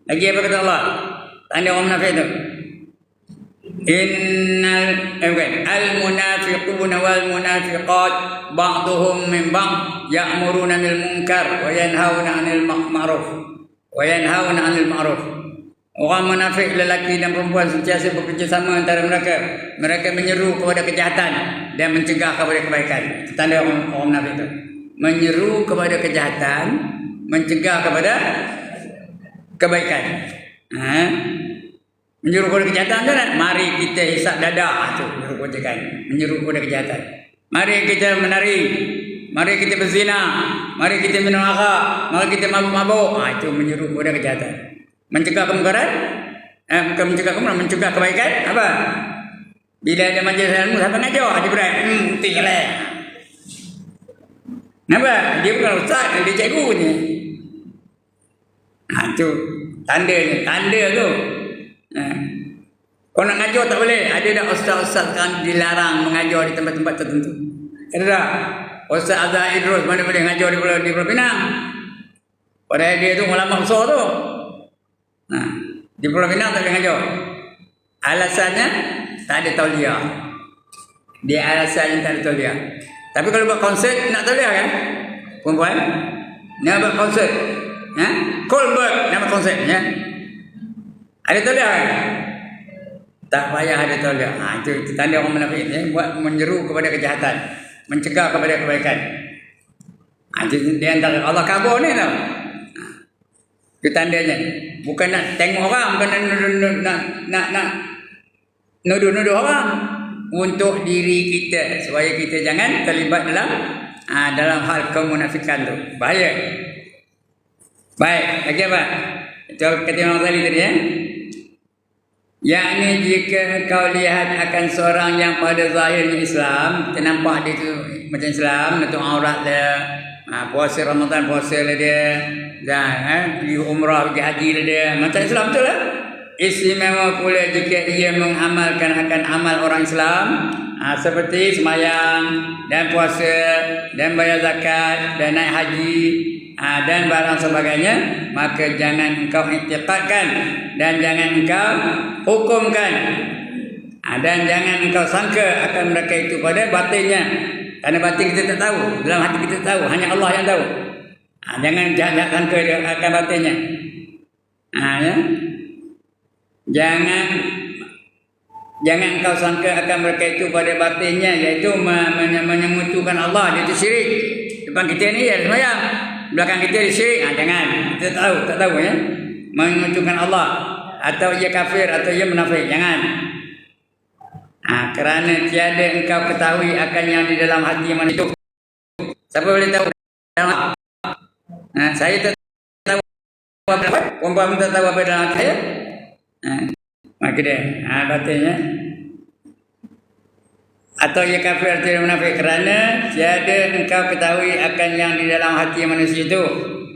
Lagi apa kata Allah? Tanda orang munafik itu. Al-munafiquna wal munafiqat ba'duhum min ba'd ya'muruna bil munkar wa yanhauna 'anil ma'ruf Orang munafik lelaki dan perempuan sentiasa bekerjasama antara mereka. Mereka menyeru kepada kejahatan dan mencegah kepada kebaikan. Tanda orang munafik itu. Menyeru kepada kejahatan, mencegah kepada kebaikan. Menyeru kepada kejahatan tu kan? Mari kita hisap dadah tu. Menyeru kepada kejahatan. Mari kita menari. Mari kita berzina. Mari kita minum arak. Mari kita mabuk-mabuk. Itu menyeru kepada kejahatan. Mencegah kemungkaran, bukan mencegah kemungkaran, mencegah kebaikan. Apa? Bila ada majlis ilmu, siapa ngajar? Haji Ibrahim. Tinggal lah. Kenapa? Dia bukan ustaz, dia cikgu ni. Itu tandanya, tanda tu. Kau nak ngajar tak boleh. Ada dah ustaz-ustaz kan dilarang mengajar di tempat-tempat tertentu. Ada tak? Ustaz Azhar Idrus mana boleh ngajar di Pulau Pinang? Padahal dia tu ulama besar tu. Di Pulau Pinang tak boleh ngajar. Alasannya tak ada tauliah. Dia alasannya tak ada tauliah. Tapi kalau buat konsert nak tauliah kan? Perempuan nak buat konsert, Kohlberg nak buat konsert, ada tauliah kan? Tak payah ada tauliah. Itu tanda orang munafik, buat menyeru kepada kejahatan, mencegah kepada kebaikan. Di antara Allah kabur ni tau. Itu tandanya. Bukan nak tengok orang, bukan nak nuduh-nuduh orang. Untuk diri kita, supaya kita jangan terlibat dalam hal kemunafikan tu. Bahaya. Baik, lagi apa? Itu kata Imam Ghazali tadi yakni jika kau lihat akan seorang yang pada zahirnya Islam, kita nampak dia tu macam Islam, nutup aurat dia, puasa Ramadan, puasa lah dia, dan pergi umrah, pergi haji lah dia, macam Islam betul lah. Istimewa pula jika ia mengamalkan akan amal orang Islam, seperti sembahyang dan puasa dan bayar zakat dan naik haji dan barang sebagainya, maka jangan engkau i'tiqadkan dan jangan engkau hukumkan dan jangan engkau sangka akan mereka itu pada batinnya, kerana batin kita tak tahu, dalam hati kita tak tahu, hanya Allah yang tahu. Jangan sangka akan batinnya. Jangan engkau sangka akan mereka itu pada batinnya, iaitu menyekutukan Allah, iaitu syirik. Depan kita ni ya sembahyang, belakang kita dia syirik. Jangan, kita tak tahu ya. Menyekutukan Allah, atau ia kafir atau ia munafik, jangan. Kerana tiada engkau ketahui akan yang di dalam hati manusia itu. Siapa boleh tahu? Saya tak tahu apa, perempuan tak tahu apa dalam hati saya. Maka dia batinnya, atau ia kafir atau ia munafik, kerana tiada engkau ketahui akan yang di dalam hati manusia itu.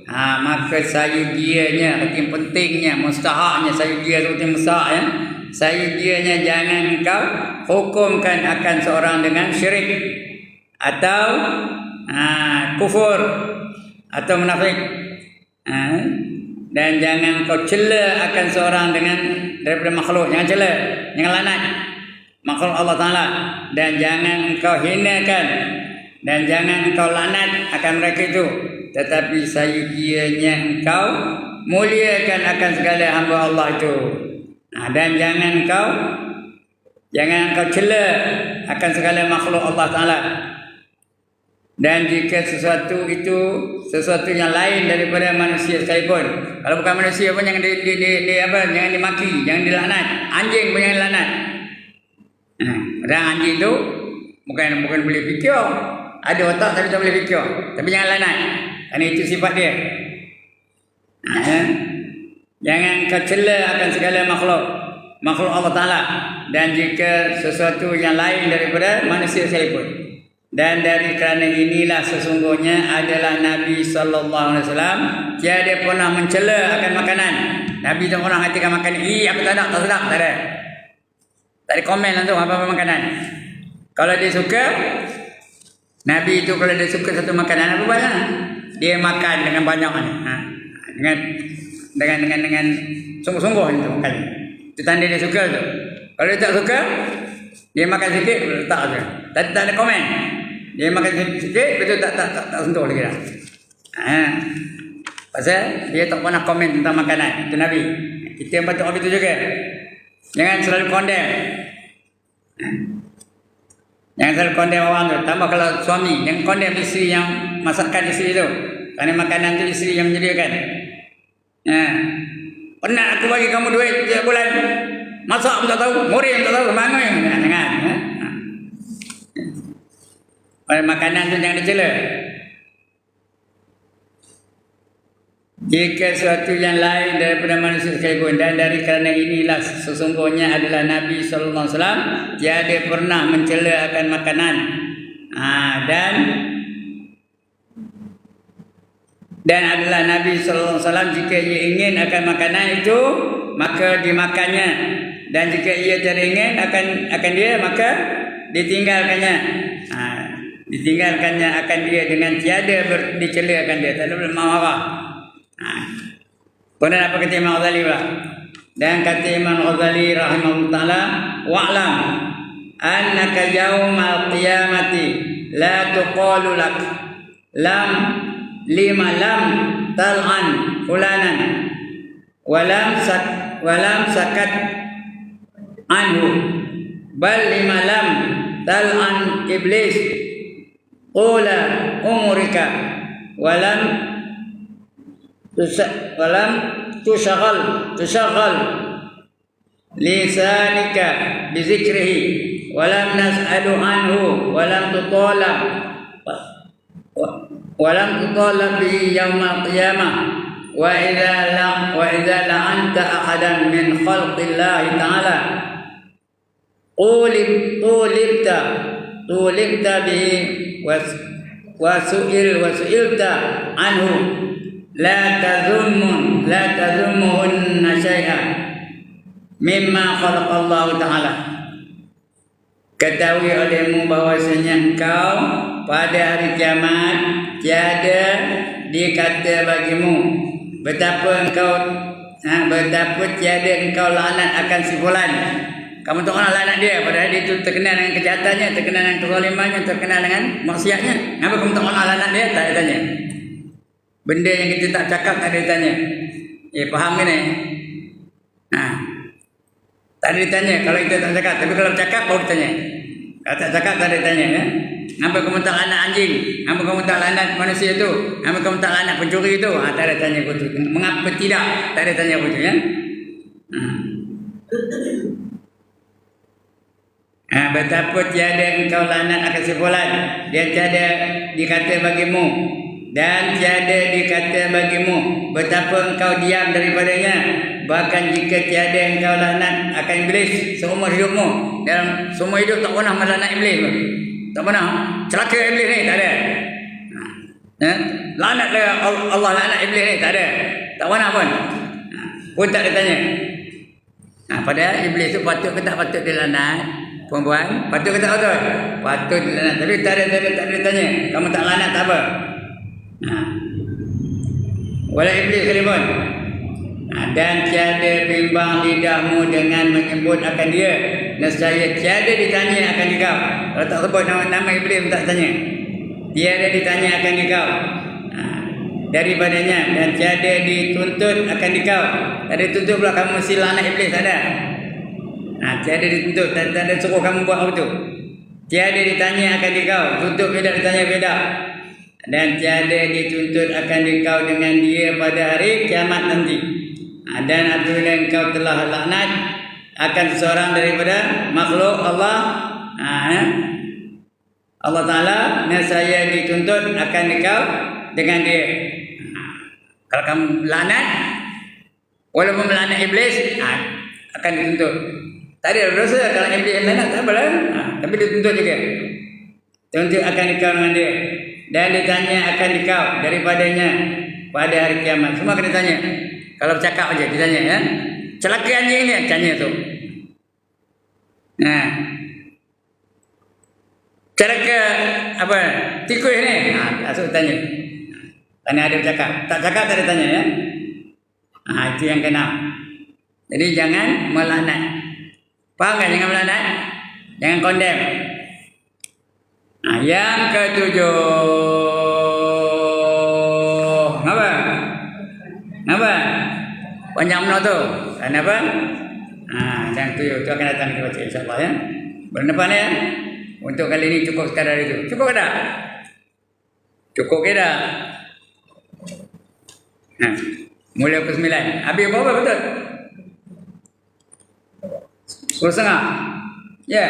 Maka sayudianya, hakim pentingnya, mustahaknya sayudia seperti mustahak ya. Sayudianya jangan engkau hukumkan akan seorang dengan syirik atau kufur atau munafik. Dan jangan kau cela akan seorang dengan daripada makhluk, jangan cela, jangan lanat makhluk Allah Ta'ala, dan jangan engkau hinakan dan jangan engkau lanat akan mereka itu, tetapi sayudianya engkau muliakan akan segala hamba Allah itu. Dan jangan engkau cela akan segala makhluk Allah Ta'ala. Dan jika sesuatu itu sesuatu yang lain daripada manusia sekalipun, kalau bukan manusia pun jangan jangan dimaki, jangan dilaknat. Anjing pun jangan dilaknat. Dan anjing tu bukan boleh fikir, ada otak tapi tak boleh fikir, tapi jangan laknat, kerana itu sifat dia. Jangan kau cela akan segala makhluk Allah Ta'ala, dan jika sesuatu yang lain daripada manusia sekalipun. Dan dari kerana inilah sesungguhnya adalah Nabi SAW tiada pernah mencela akan makanan. Nabi tak pernah katakan makanan, aku tak nak, tak sedap, tak ada. Tak ada komen lah tu apa-apa makanan. Kalau dia suka, Nabi itu kalau dia suka satu makanan, apa banyak, dia makan dengan banyak, dengan sungguh-sungguh itu makan. Itu tanda dia suka tu. Kalau dia tak suka, dia makan sikit, letak je. Tak ada komen. Dia makan sikit, betul tak sentuh lagi dah. Pasal dia tak pernah komen tentang makanan. Itu Nabi. Kita yang patut begitu juga. Jangan selalu kondem. Jangan selalu kondem orang tu. Tambah kalau suami, jangan kondem isteri yang masakkan isteri tu. Kerana makanan tu isteri yang menyediakan. Penat aku bagi kamu duit setiap bulan. Masak pun tak tahu, murid pun tak tahu kemana. Jangan. Makanan tu jangan dicela. Jika sesuatu yang lain daripada manusia sekalipun, dan dari kerana inilah sesungguhnya adalah Nabi SAW tiada pernah mencela akan makanan. Dan adalah Nabi SAW jika ia ingin akan makanan itu maka dimakannya, dan jika ia tidak ingin akan dia maka ditinggalkannya. Ditinggalkannya akan dia dengan tiada dicela akan dia, tak boleh marah. Kemudian apa kata Imam Ghazali pula? Dan kata Imam Ghazali rahimahullah ta'ala, wa'lam annaka yawmal qiyamati la tuqalu lak lima lam tal'an fulanan walam sakat anhu bal lima lam tal'an iblis qula umurika walam tushaghal lisanika bizikrihi walam nas'alu anhu walam tutalab bihi yawmal qiyamah wa idza la'anta ahadan min khalqillahi ta'ala tulibta bihi wa su'ilta anhu la tazummuhunna syai'an mimma khalaqallahu ta'ala. Ketahui olehmu bahwasanya engkau pada hari kiamat tiada dikata bagimu betapa tiada engkau laknat akan si fulan. Kamu tak pernah laknat dia, padahal dia itu terkenal dengan kejahatannya, terkenal dengan kezalimannya, terkenal dengan maksiatnya. Kenapa kamu tak pernah laknat dia? Tak ada tanya. Benda yang kita tak cakap tak ada ditanya. Faham ke ni? Tak ada ditanya kalau kita tak cakap. Tapi kalau cakap baru ditanya. Kalau tak cakap tak ada ditanya. Kenapa kamu tak laknat anjing? Kenapa kamu tak laknat manusia itu? Kenapa kamu tak laknat pencuri itu? Tak ada tanya begitu. Mengapa tidak? Tak ada tanya begitu. Betapa tiada engkau laknat akan si fulan, dia tiada dikata bagimu, dan tiada dikata bagimu betapa engkau diam daripadanya. Bahkan jika tiada engkau laknat akan iblis seumur hidupmu, dalam seumur hidup tak pernah melaknat iblis pun. Tak pernah celaka iblis ni, tak ada. Laknatlah Allah laknat iblis ni, tak ada. Tak pernah pun tak ditanya. Padahal iblis tu patut ke tak patut dilaknat? Perempuan patut ke tak patut? Patut dilaknat. Tapi tak ada ditanya. Kamu tak laknat tak apa. Walau iblis sekalipun. Dan tiada bimbang lidahmu dengan menyebut akan dia. Nescaya tiada ditanya akan dikau. Kalau tak sebut nama iblis tak tanya. Tiada ditanya akan dikau daripadanya, dan tiada dituntut akan dikau. Tak ada tuntut pula kamu mesti laknat iblis, tak ada. Tiada dituntut, tak ada suruh kamu buat apa tu. Tiada ditanya akan dikau. Tuntut beda, ditanya beda. Dan tiada dituntut akan dikau dengan dia pada hari kiamat nanti. Dan apabila engkau telah laknat akan seseorang daripada makhluk Allah, Allah Ta'ala, nescaya dituntut akan dikau dengan dia. Kalau kamu laknat, walaupun melaknat iblis, akan dituntut. Tak ada dosa kalau iblis laknat, tak apa lah. Tapi dituntut juga. Tuntut akan dikau dengan dia. Dan ditanya akan dikau daripadanya pada hari kiamat. Semua akan ditanya. Kalau bercakap aja ditanya, ya. Celaka anjing ni, tanya tu. Celaka apa? Tikus ni, langsung tanya. Kerana ada bercakap. Tak cakap tak ditanya, ya. Itu yang keenam. Jadi jangan melaknat. Faham kan? Jangan melaknat. Jangan kondem. Yang ketujuh. Apa? Banyak mana tu? Kenapa? Dan tu akan datang kita baca insya-Allah ya. Berdepan ya. Untuk kali ini cukup sekadar itu. Cukup ke tak? Cukup ke tak? Mulai pukul 9. Habis berapa betul? 10.30. Ya.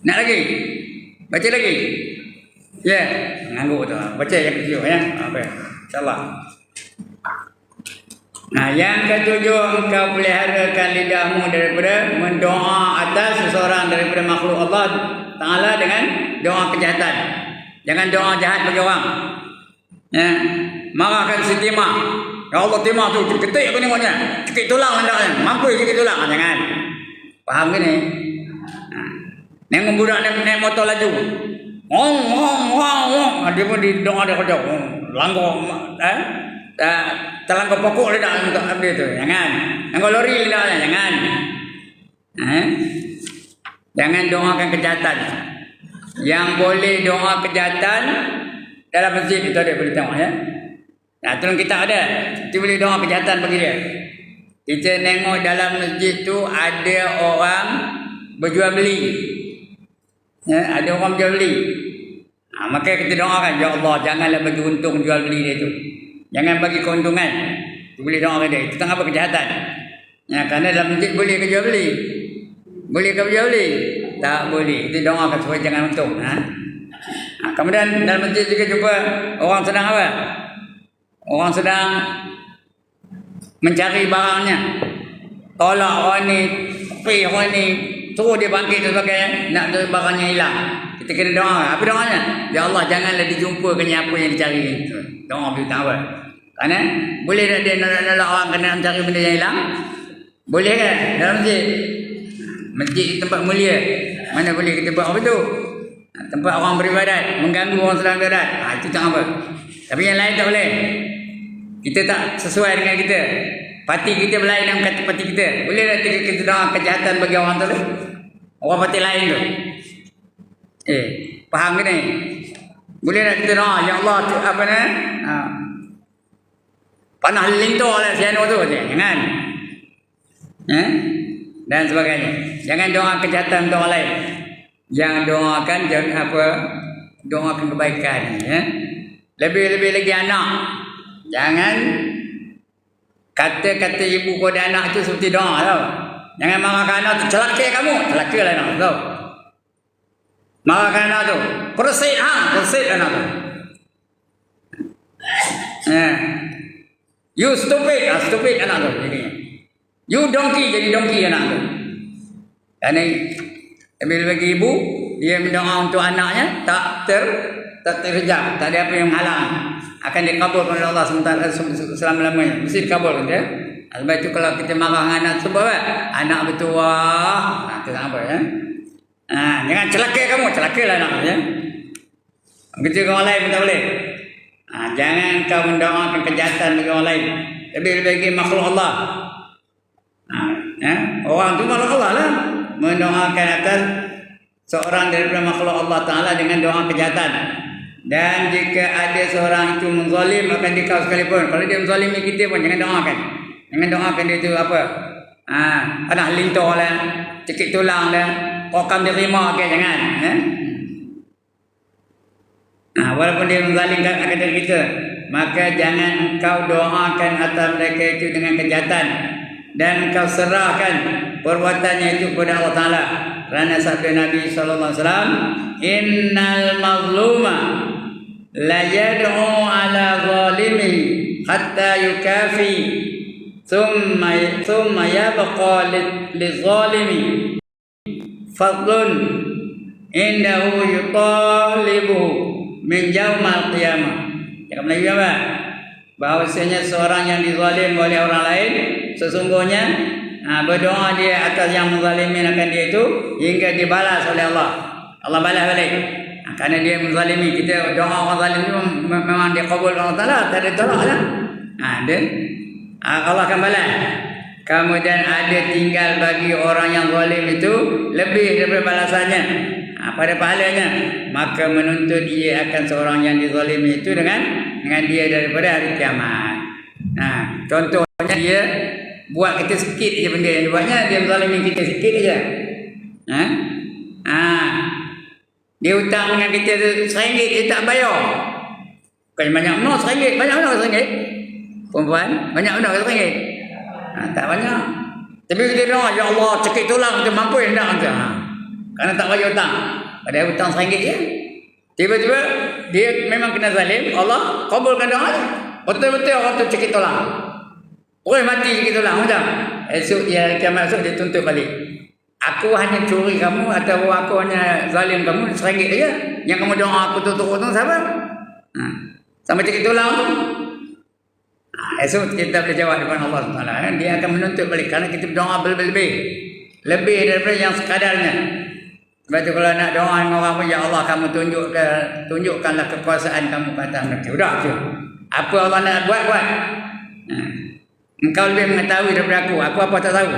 Nak lagi? Baca lagi? Ya. Nganggur tu. Baca yang ketujuh ya. Apa? InsyaAllah. Yang ketujuh, engkau peliharakan lidahmu daripada mendoa atas seseorang daripada makhluk Allah Ta'ala dengan doa kejahatan. Jangan doa jahat bagi orang. Ya. Marahkan si timah. Ya Allah, timah tu ketik aku tengoknya. Cekik tulang hendaknya. Mampu cekik tulang. Jangan. Faham ke ni? Nengok budak naik motor laju. Dia pun di doa dia kacau. Langgar. Terlanggar pokok dia tak untuk update tu. Jangan. Langgar lori dia tak. Jangan. Jangan doakan kejahatan. Yang boleh doa kejahatan dalam masjid itu ada boleh tengok ya. Tolong kita ada. Kita boleh doa kejahatan bagi dia. Kita tengok dalam masjid tu ada orang berjual beli. Ya, ada orang jual beli. Maka kita doakan, ya Allah, janganlah bagi untung jual beli dia tu. Jangan bagi keuntungan. Boleh doakan dia. Itu tengah apa kejahatan. Ya, kerana dalam masjid boleh ke jual beli? Boleh ke jual beli? Tak boleh. Kita doakan supaya jangan untung. Kemudian dalam masjid juga jumpa orang sedang apa? Orang sedang mencari barangnya. Tolak orang ni, pergi orang ni, suruh dia bangkit dan sebagainya, nak barangnya hilang. Kita kena doa. Apa doanya? Ya Allah, janganlah dijumpakan apa yang dicari. Doa berita apa? Kerana boleh tak dia nolak orang kena mencari benda yang hilang? Boleh kan? Dalam masjid. Masjid tempat mulia. Mana boleh kita buat apa tu? Tempat orang beribadat, mengganggu orang sedang beribadat. Itu tak apa. Tapi yang lain tak boleh. Kita tak sesuai dengan kita. Parti kita berlain dengan kata parti kita. Boleh tak kita doa kejahatan bagi orang tu? Orang parti lain tu. Faham ke ni? Boleh tak kita doa, ya Allah tu apa ni? Panah lintor lah si anu tu. Jangan. Dan sebagainya. Jangan doa kejahatan untuk orang lain. Yang doakan jangan apa? Doakan kebaikan. Ya? Lebih-lebih lagi anak. Jangan kata-kata ibu kepada anak tu seperti doa tau. Jangan marahkan anak tu, celaka kamu. Celaka lah anak tau. Marahkan anak tu. Persit anak tu. You stupid. Stupid anak tu. Jadi. You donkey. Jadi donkey anak tu. Kerana lebih-lebih ibu, dia mendoa untuk anaknya tak terhejab, tak ada apa yang menghalang, akan dikabulkan oleh Allah selama-lamanya, mesti dikabulkan ya. Sebab itu kalau kita marah dengan anak sebab anak bertuah, itu tak apa ya. Jangan celakalah anak ya. Begitu orang lain pun tak boleh. Jangan kau mendoakan kejahatan bagi orang lain, lebih-lebih lagi makhluk Allah. Orang tu makhluk Allah lah, mendoakan atas seorang daripada makhluk Allah Ta'ala dengan doa kejahatan. Dan jika ada seorang itu menzalim akan dikau sekalipun, kalau dia menzalimi kita pun jangan doakan. Jangan doakan dia itu apa? Panah lintor lah, cekik tulang lah, kokam diterima ke, jangan. Walaupun dia menzalimkan akan diri kita, maka jangan engkau doakan atas mereka itu dengan kejahatan. Dan engkau serahkan perbuatannya itu kepada Allah Ta'ala. Kerana sabda Nabi SAW, innal mazluma la yad'u ala zalimi hatta yukafi thumma yabqa lizalimi fadlun indahu yutalibu min yawmal qiyamah. Cakap Melayu apa? Bahawasanya seorang yang dizalim oleh orang lain, sesungguhnya berdoa dia atas yang menzalimi akan dia itu hingga dibalas oleh Allah. Allah balas balik. Kerana dia menzalimi kita, doa orang zalim itu memang dia kabul Allah Ta'ala, tak ada tolak lah. Allah akan balas. Kemudian ada tinggal bagi orang yang zalim itu lebih daripada balasannya, pada pahalanya. Maka menuntut dia akan seorang yang dizalimi itu dengan dia daripada hari kiamat. Contohnya dia buat kita sikit je benda yang dia buatnya, dia zalimi kita sikit je. Dia hutang dengan kita RM1 dia tak bayar. Bukan banyak benar RM1, banyak benar RM1. Perempuan, banyak benar RM1. Tak banyak. Tapi kita doa, ya Allah, cekik tulang kita mampu yang tak kita. Kerana tak bayar hutang. Padahal hutang RM1 je. Tiba-tiba dia memang kena zalim, Allah kabulkan doa dia. Betul-betul orang tu cekik tulang. Orang mati cekik tulang macam. Esok dia kiamat esok dia tuntut balik. Aku hanya curi kamu atau aku hanya zalim kamu RM1 saja. Yang kamu doa aku tutup hutang siapa? Sampai cekik tulang tu. Esok kita boleh jawab depan Allah SWT. Dia akan menuntut balik kerana kita berdoa berlebih. Lebih daripada yang sekadarnya. Sebab tu kalau nak doa dengan orang pun, ya Allah kamu tunjukkanlah kekuasaan kamu ke atas mereka. Sudah tu. Apa Allah nak buat. Engkau lebih mengetahui daripada aku apa tak tahu.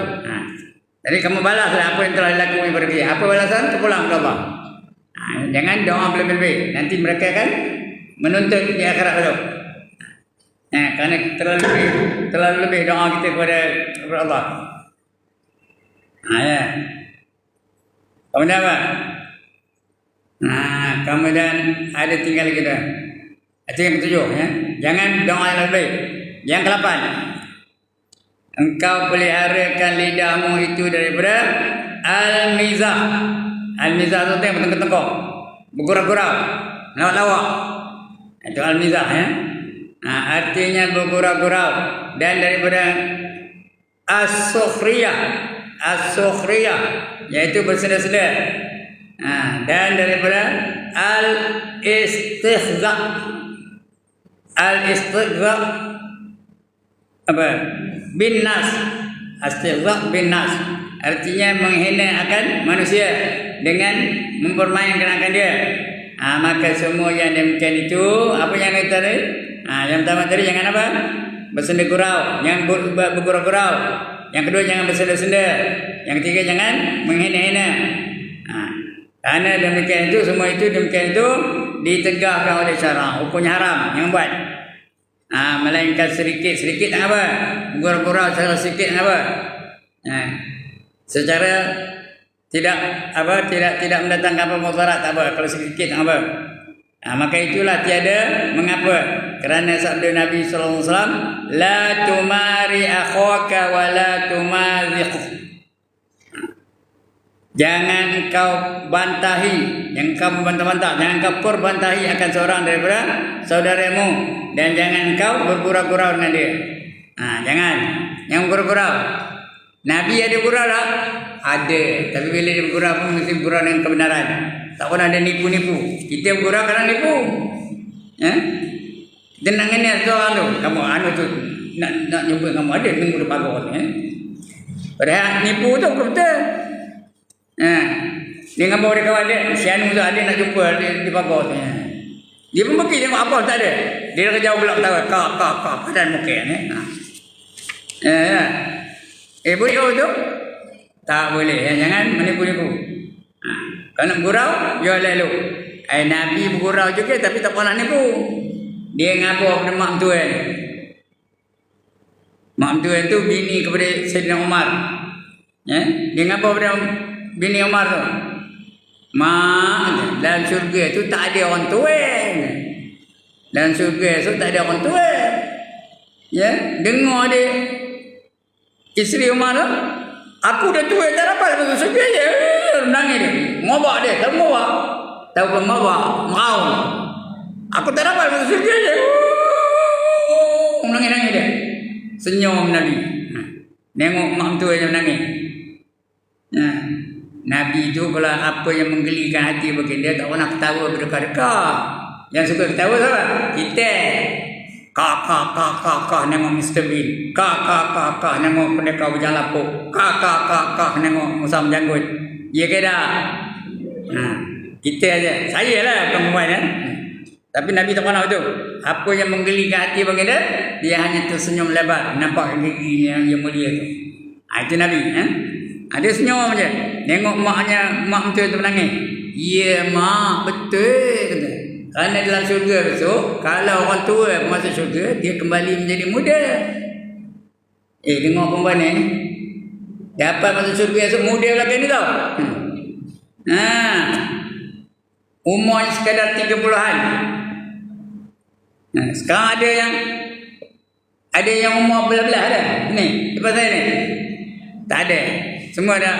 Jadi kamu balaslah apa yang telah dilakukan kepada dia. Apa balasan? Terpulang kepada Allah. Jangan doa berlebih. Nanti mereka akan menuntut di akhirat dulu. Kerana terlalu lebih doa kita kepada Allah. Ya. Kemudian apa? Kemudian ada tinggal kita. Itu yang ketujuh. Ya. Jangan doa yang lebih. Yang ke-8. Engkau peliharakan lidahmu itu daripada al-mizah. Al-mizah itu yang bertengkar-tengkar. Bergurau-gurau. Lawak-lawak. Itu al-mizah. Ya. Artinya bergurau-gurau. Dan daripada as-sukhriyah. As-sukhriyah. Iaitu bersenda-senda. Dan daripada al-istihza. Al-istihza apa? Bin nas. Istihza bin nas. Artinya menghina akan manusia dengan mempermainkan akan dia. Maka semua yang demikian itu, apa yang kita tadi? Yang pertama tadi jangan apa? Bersenda gurau, jangan bergurau-gurau. Yang kedua jangan bersenda-senda. Yang ketiga jangan menghina-hina. Kerana demikian itu, semua itu demikian itu ditegakkan oleh syara. Hukumnya haram, jangan buat. Melainkan sedikit tak apa. Gurau-gurau secara sedikit tak apa. Secara tidak mendatangkan mudarat tak apa. Kalau sedikit tak apa. Maka itulah tiada mengapa. Kerana sabda Nabi sallallahu alaihi wasallam, la tumari akhaka wa la tumaziqu. Jangan kau bantahi, jangan kau membantah-bantah, jangan kau perbantahi akan seorang daripada saudaramu, dan jangan kau bergurau-gurau dengan dia. Jangan bergurau-gurau. Nabi ada gurau tak? Ada, tapi bila dia bergurau pun mesti bergurau dengan kebenaran. Tak pernah ada nipu-nipu. Kita bergurau kerana nipu. Kita nak ngenal seorang tu, kamu tu nak jumpa kamu ada tunggu depan kau. Padahal nipu tu betul. Dia ngapa dia kawan dia, si Anu tu ada nak jumpa di pagar tu. Dia pun pergi tengok apa tak ada. Dia dah jauh pula ketawa, kak padan muka ni. Boleh tu? Tak boleh. Jangan menipu-nipu. Kalau nak bergurau, jual lalu. Nabi bergurau juga tapi tak pernah nipu. Dia ngapa pada mak tuan. Mak tuan tu bini kepada Sayyidina Umar. Dia ngapa pada bini Umar tu? Mak, dalam syurga tu tak ada orang tuan. Dalam syurga tu tak ada orang tuan. Dengar dia isteri Umar tu, aku dah tua tak dapat masuk syurga je. Menangis dia, ngobak dia, tak ngobak. Tahu ke ngobak, mau. Aku tak dapat masuk syurga je. Menangis-nangis dia. Senyum Nabi. Nengok mak tua je menangis. Nabi tu kalau apa yang menggelikan hati bagi dia, tak pernah ketawa berdekat-dekat. Yang suka ketawa siapa? Kita. Kak nengok Mr. Bean. Kak nengok pendekar berjalan lapuk. Kak nengok Musa menjanggut. Ya ke tak? Kita aja. Saya lah perempuan. Tapi Nabi tak pernah betul. Apa yang menggelikan hati bagi dia, dia hanya tersenyum lebar. Nampak gigi yang mulia tu. Itu Nabi. Dia senyum je. Tengok mak betul tu menangis. Ya mak, betul kata. Kerana dalam syurga besok, kalau orang tua masuk syurga, dia kembali menjadi muda. Dengar perempuan ni. Dapat masuk syurga esok muda belakang ni tau. Umurnya sekadar 30-an. Sekarang ada yang umur belah-belah dah. Ni, lepas saya ni. Tak ada. Semua dah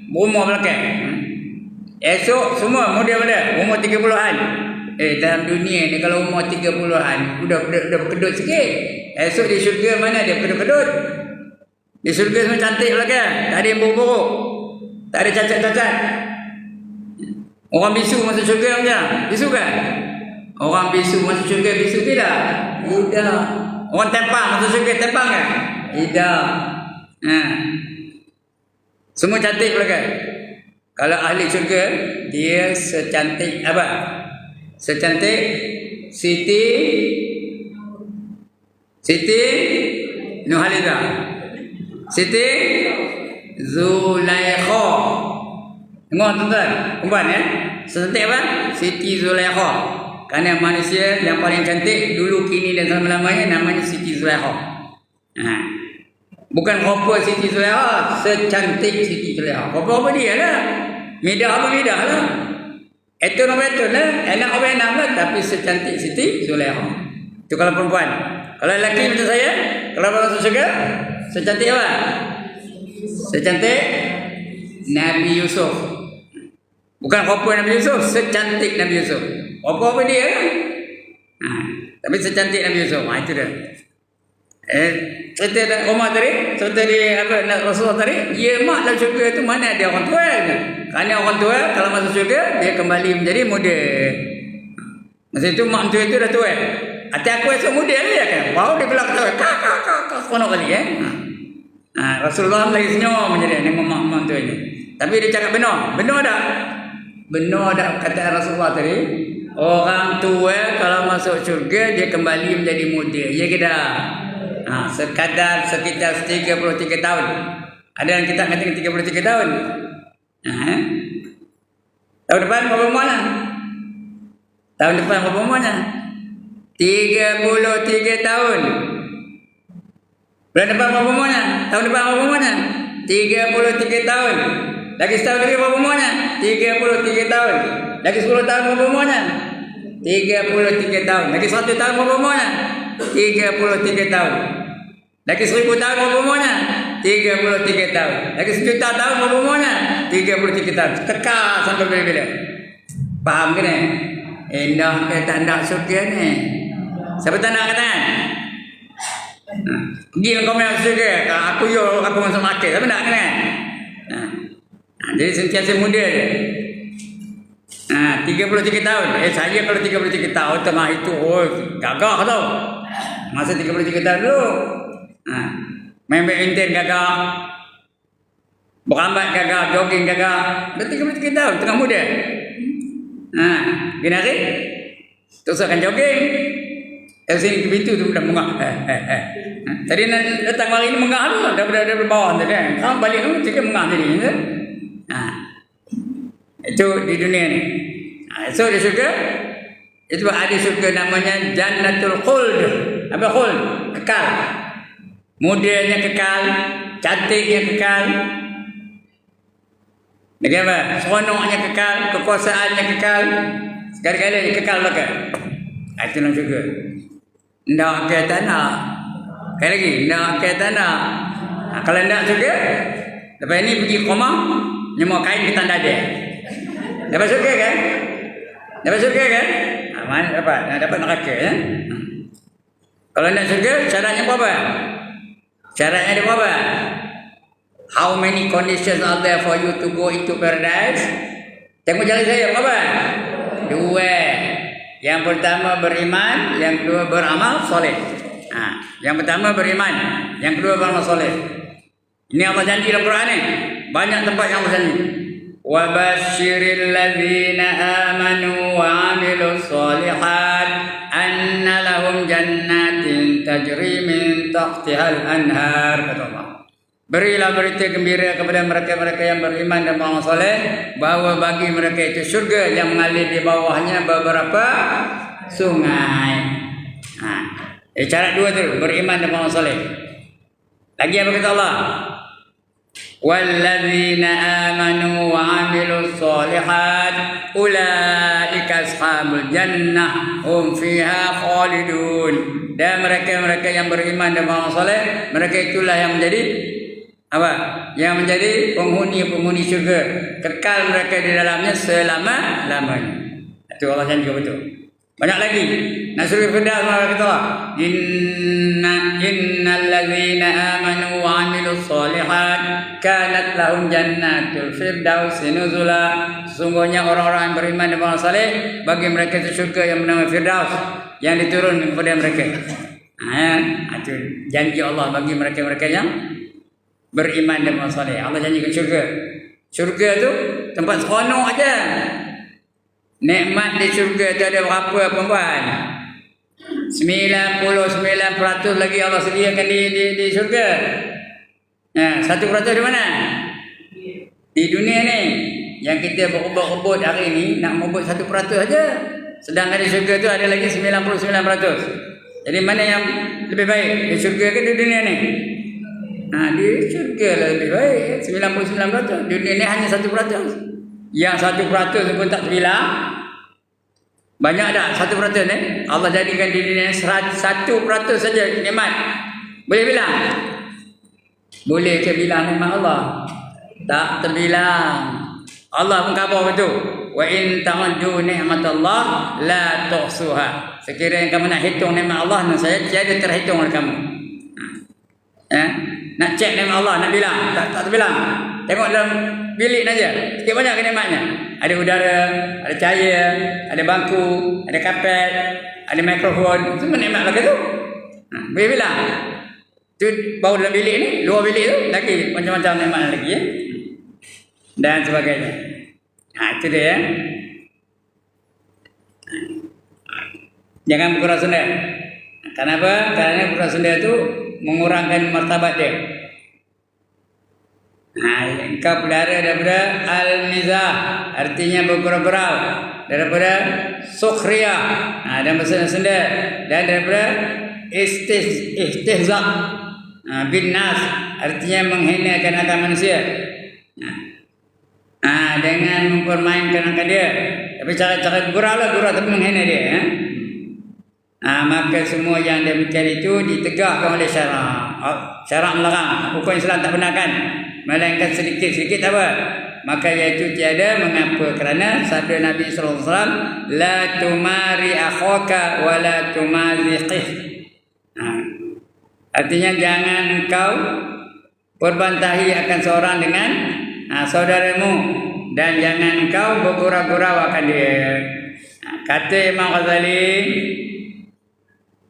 berumur belakang. Esok semua muda pada umur 30-an. Dalam dunia ni kalau umur 30-an udah berkedut sikit. Esok di syurga mana dia berkedut-kedut. Di syurga semua cantik belakang. Tak ada yang buruk-buruk. Tak ada cacat-cacat. Orang bisu masuk syurga macam? Bisu kan? Orang bisu masuk syurga, bisu tidak? Tidak. Orang tempang masuk syurga, tempang kan? Tidak. Semua cantik belakang. Kalau ahli syurga, dia secantik apa? Secantik Siti Nurhaliza, Siti Zulaikha. Tengok tuan-tuan, perempuan ya. Secantik apa? Siti Zulaikha. Kerana manusia yang paling cantik dulu, kini dan selama-lamanya namanya Siti Zulaikha. Bukan rupa Siti Zulaikha, secantik Siti Zulaikha. Rupa dia lah. Midah apa midah lah. Itu nama itu lah. Enak apa enak lah. Tapi secantik Siti Zulaikha. Itu kalau perempuan. Kalau lelaki macam saya, kalau masuk syurga, secantik apa? Secantik Nabi Yusuf. Bukan rupa Nabi Yusuf, secantik Nabi Yusuf. Rupa apa dia lah. Tapi secantik Nabi Yusuf. Itu dia. Cerita Umar tadi, cerita dia Rasulullah tadi, dia mak dalam syurga tu mana ada orang tua kan? Kerana orang tua kalau masuk syurga dia kembali menjadi muda. Masa itu mak tua itu dah tua. Hati aku esok muda dia kan. Baru dia belak tua. Kak kono kali Rasulullah lagi senyum menjadi dengan mak tua ni. Tapi dia cakap benar. Benar tak? Benar tak kata Rasulullah tadi? Orang tua kalau masuk syurga dia kembali menjadi muda. Ya ke tak? Sekitar 33 tahun. Ada yang kita kata 33 tahun. Tahun depan berapa umurnya? Tahun depan berapa umurnya? 33 tahun. Bulan depan berapa umurnya? Tahun depan berapa umurnya? 33 tahun. Lagi setahun lagi berapa umurnya? 33 tahun. Lagi 10 tahun berapa umurnya? 33 tahun. Lagi 1 tahun berapa umurnya? 33 tahun. Lagi 1000 tahun berapa umurnya? 33 tahun. Lagi 1.000.000 tahun berapa umurnya? 33 tahun. Tekak sampai bila-bila. Faham ke ni? Indah ke tanda syurga ni? Siapa tak nak kata? Pergi kau masuk syurga. Aku masuk makan. Siapa nak kena? Jadi sentiasa muda je. 33 tahun. Saya kalau 33 tahun tengah itu gagah tau. Masa 33 tahun dulu. Main badminton gagah. Berambat gagah, jogging gagah. Dah 33 tahun tengah muda. Gini hari terus akan jogging. Sini ke pintu tu dah mengah. Tadi datang hari ni mengah tu. Dah bawah tadi kan. Sekarang balik tu cakap mengah tadi. Itu di dunia ni. So di syurga itu ada syurga namanya Jannatul Khuld. Apa khuld? Kekal. Mudanya kekal, cantiknya kekal. Lagi apa? Seronoknya kekal, kekuasaannya kekal. Sekali-kali kekal belaka. Itu dalam syurga. Ndak ke tanah. Sekali lagi, ndak ke tanah. Kalau ndak syurga, lepas ni pergi koma, nyemua kain ke tanda dia. Dapat syurga kan? Dapat syurga kan? Mana dapat? Dapat neraka ya. Kalau nak syurga, syaratnya berapa? Syaratnya ada berapa? How many conditions are there for you to go into paradise? Tengok jalan saya berapa? 2. Yang pertama beriman, yang kedua beramal soleh. Yang pertama beriman, yang kedua beramal soleh. Ini Allah janji dalam Quran ni. Banyak tempat yang Allah janji. وَبَشِّرِ الَّذِينَ آمَنُوا وَعَمِلُوا الصَّالِحَاتِ أَنَّ لَهُمْ جَنَّاتٍ تَجْرِي مِنْ تَحْتِهَا الْأَنْهَارُ. Kata Allah, berilah berita gembira kepada mereka-mereka yang beriman dan beramal soleh bahawa bagi mereka itu syurga yang mengalir di bawahnya beberapa sungai. Syarat 2 tu, beriman dan beramal soleh. Lagi apa kata Allah? Walladzina amanu wa 'amilus sholihat ulaika ashabul jannah hum fiha khalidun. Dan mereka-mereka yang beriman dan beramal saleh, mereka itulah yang menjadi apa? Yang menjadi penghuni syurga. Kekal mereka di dalamnya selama-lamanya. Itu Allah janji betul. Banyak lagi. Nasrul Firdaus kata Allah, innal ladzina amanu wa 'amilus sholihat kanat lahum jannatul firdaus nuzula. Sesungguhnya orang-orang yang beriman dan beramal saleh, bagi mereka itu syurga yang bernama Firdaus yang diturun kepada mereka. Itu janji Allah bagi mereka-mereka yang beriman dan beramal saleh. Allah janjikan syurga. Syurga tu tempat seronok aja. Nikmat di syurga tu ada berapa perempuan? 99% lagi Allah sediakan di syurga. 1% di mana? Di dunia ni. Yang kita berebut hari ni nak merebut 1% aja. Sedangkan di syurga tu ada lagi 99%. Jadi mana yang lebih baik? Di syurga ke di dunia ni? Di syurga lah lebih baik. 99%. Dunia ni hanya 1%. Yang 1% pun tak terbilang. Banyak tak 1% ni? Allah jadikan di dunia 1% saja nikmat. Boleh bilang? Boleh ke bilang nikmat Allah? Tak terbilang. Allah pun khabar betul. Wa in ta'uddu ni'matallah la tuhsuha. Sekiranya kamu nak hitung nikmat Allah, saya tiada terhitung oleh kamu. Nak cek nikmat Allah, nak bilang, tak terbilang. Tengok dalam bilik saja. Sikit banyak nikmatnya. Ada udara, ada cahaya, ada bangku, ada kapet, ada mikrofon. Semua nikmat lagi tu. Boleh bilang. Tu baru dalam bilik ni, luar bilik tu lagi macam-macam nikmat lagi ya. Dan sebagainya. Itu dia ya. Jangan berkurang senda. Kenapa? Kerana berkurang senda tu mengurangkan martabat dia. Engkau pelihara daripada al-mizah, artinya bergurau-gurau, daripada sukhriyah, dan bersenda-senda, dan daripada istihza bin nas, artinya menghinakan akan manusia, dengan mempermainkan akan dia. Tapi cara-cara gurau lah, gurau tapi menghina dia. Maka semua yang demikian itu ditegakkan oleh syarak. Syarak melarang, hukum Islam tak benarkan. Melainkan sedikit-sedikit apa? Maka iaitu tiada. Mengapa? Kerana sabda Nabi SAW, la tumari akhaka wa la tumaziqih. Artinya jangan engkau perbantahi akan seorang dengan saudaramu, dan jangan engkau bergurau-gurau akan dia. Kata Imam Ghazali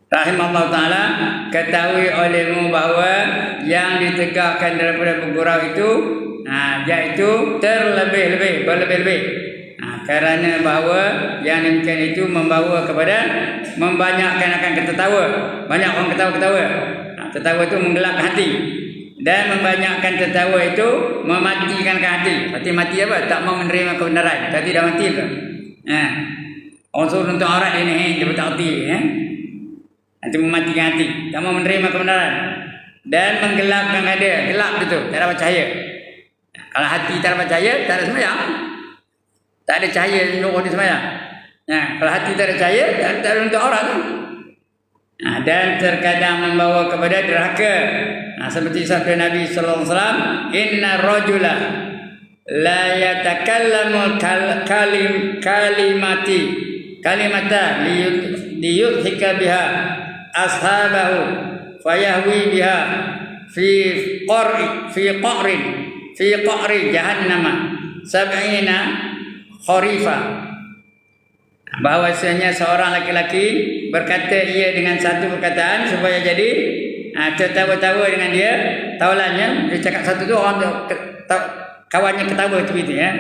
rahimahullah ta'ala, ketahui olehmu bahawa yang ditegakkan daripada bergurau itu, iaitu terlebih-lebih, berlebih-lebih. Kerana bahawa yang demikian itu membawa kepada membanyakkan akan ketetawa. Banyak orang ketawa-ketawa. Tertawa itu menggelapkan hati. Dan membanyakkan tertawa itu mematikan hati. Hati mati apa? Tak mau menerima kebenaran. Hati dah mati ke? Orang suruh untuk aurat dia ni, dia tak hati. Itu mematikan hati. Tak mau menerima kebenaran. Dan menggelapkan dia. Gelap itu. Tak dapat cahaya. Kalau hati tak dapat cahaya, tak ada sembahyang. Tak ada cahaya nurul di sembahyang. Kalau hati tak ada cahaya, tak ada untuk aurat tu. Dan terkadang membawa kepada derhaka. Seperti sabda Nabi sallallahu alaihi wasallam, inna rajula la yatakallamu kalimata liyudhika biha ashabahu fayahwi biha fi qa'ri jahannama sab'ina kharifa. Bahawasanya seorang laki-laki berkata ia dengan satu perkataan supaya jadi tertawa-tawa dengan dia, tawalannya dia cakap satu tu orang kawannya ketawa begitu ya.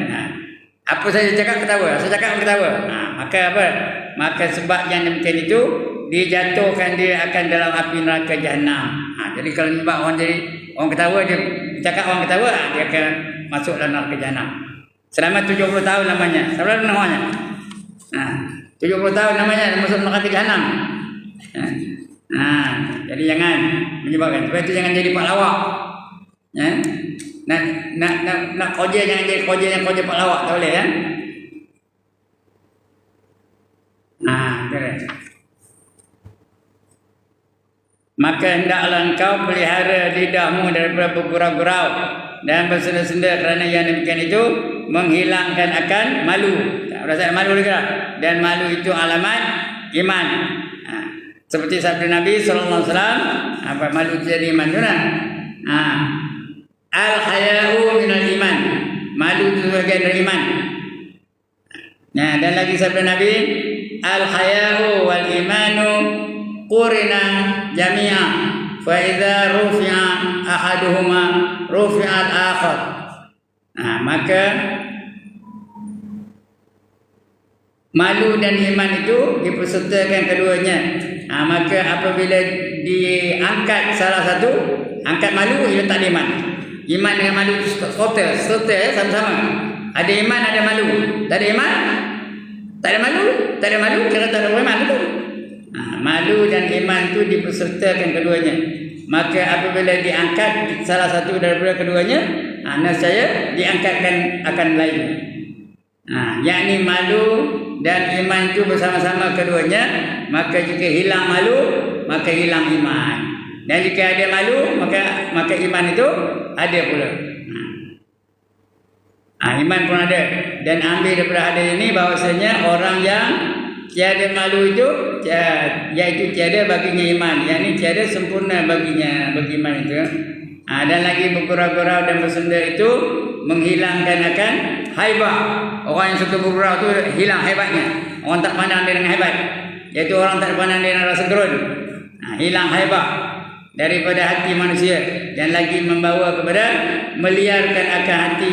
Apa saja cakap ketawa, saya cakap ketawa. Maka apa? Maka sebab yang demikian itu dijatuhkan dia akan dalam api neraka jahanam. Jadi kalau nampak orang jadi orang ketawa, dia cakap orang ketawa, dia akan masuk dalam neraka jahanam. Selama 70 tahun namanya. Saudara namanya. 70 tahun namanya masuk neraka jahanam. Jadi jangan menyebabkan. Sebab itu jangan jadi pak lawak. Ya. Nak koja jangan jadi koja yang koja pak lawak, tak boleh ya. Beres. Maka hendaklah engkau pelihara lidahmu daripada bergurau-gurau dan bersenda-senda, kerana yang demikian itu menghilangkan akan malu. Tak rasa malu lagi tak? Dan malu itu alamat iman. Seperti sabda Nabi SAW, apa malu itu jadi iman tu lah. Al-haya'u minal iman. Malu itu bagian dari iman. Dan lagi sabda Nabi, al-haya'u wal imanu qurina jami'a, fa idza rufi'a ahaduhuma rufi'a al-akhar. Maka malu dan iman itu dipersertakan keduanya. Maka apabila diangkat salah satu, angkat malu, ia tak ada iman. Iman dengan malu itu serta sama-sama. Ada iman, ada malu. Tak ada iman, tak ada malu. Tak ada malu, kira tak ada iman itu. Malu dan iman itu dipersertakan keduanya. Maka apabila diangkat salah satu daripada keduanya, nescaya diangkatkan akan lain. Yakni malu dan iman itu bersama-sama keduanya. Maka jika hilang malu, maka hilang iman. Dan jika ada malu, maka iman itu ada pula. Iman pun ada. Dan ambil daripada hadis ini bahawasanya orang yang tiada malu itu, iaitu tiada baginya iman. Yang ini tiada sempurna baginya, bagi iman itu. Dan lagi bergurau-gurau dan bersenda itu menghilangkan akan haibah. Orang yang suka bergurau itu hilang haibatnya. Orang tak pandang dia dengan haibat. Iaitu orang tak pandang dia dengan rasa gerun. Hilang haibah daripada hati manusia. Dan lagi membawa kepada meliarkan akan hati,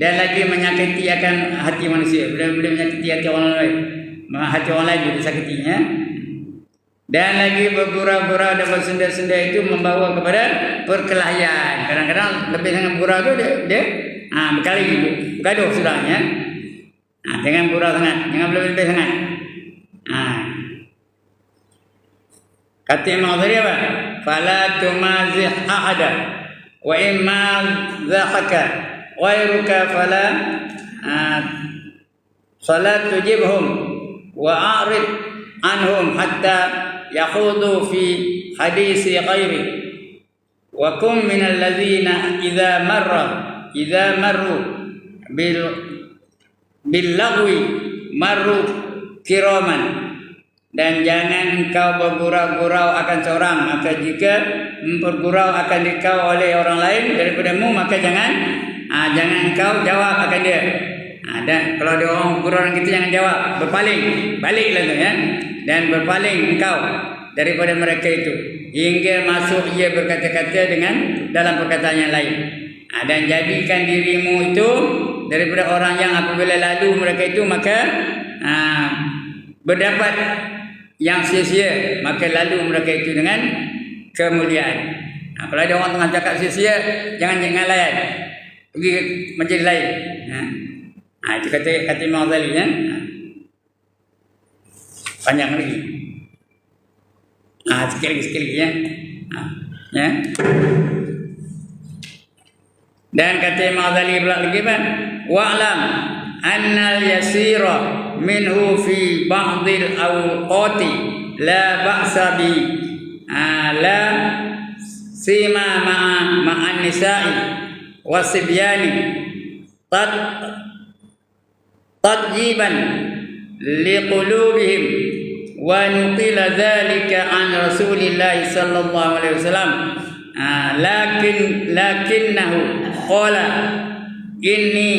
dan lagi menyakiti akan hati manusia. Boleh menyakiti hati orang lain. Hati orang lain juga disakitinya. Dan lagi bergurau-gurau dan bersenda-senda itu membawa kepada perkelahian. Kadang-kadang lebih dengan gurau tu dia berkali bergaduh sudahnya. Jangan gurau sangat, jangan lebih sangat. Kata Imam Ghazali apa? Fala tumazih ahada wa imma zahaka ghairuka fala salat tujibhum wa a'rid anhum hatta yakhudu fi hadisi ghairi wa kum minal ladzina idza marru bil lagwi marru kiraman. Dan jangan engkau bergurau-gurau akan seorang, maka jika bergurau akan dikau oleh orang lain daripadamu, maka jangan engkau jawab akan dia. Dan kalau ada orang bergurau dengan kita, jangan jawab, berpaling, baliklah tu ya. Dan berpaling engkau daripada mereka itu hingga masuk ia berkata-kata dengan dalam perkataan yang lain. Dan jadikan dirimu itu daripada orang yang apabila lalu mereka itu maka berdapat yang sia-sia, maka lalu mereka itu dengan kemuliaan. Kalau ada orang tengah cakap sia-sia, jangan layan, pergi ke majlis lain. Itu kata Imam Ghazali ya. Panjang lagi. Sikit lagi ya. Dan kata Imam Ghazali pula lagi kan, wa'lam annal yasira minhu fi ba'dil awqati la ba'sa bi la sima ma'an nisa'i wasibyani tadjiban liqulubihim wa nuqila dhalika an Rasulillah sallallahu alaihi wasallam lakinnahu qala inni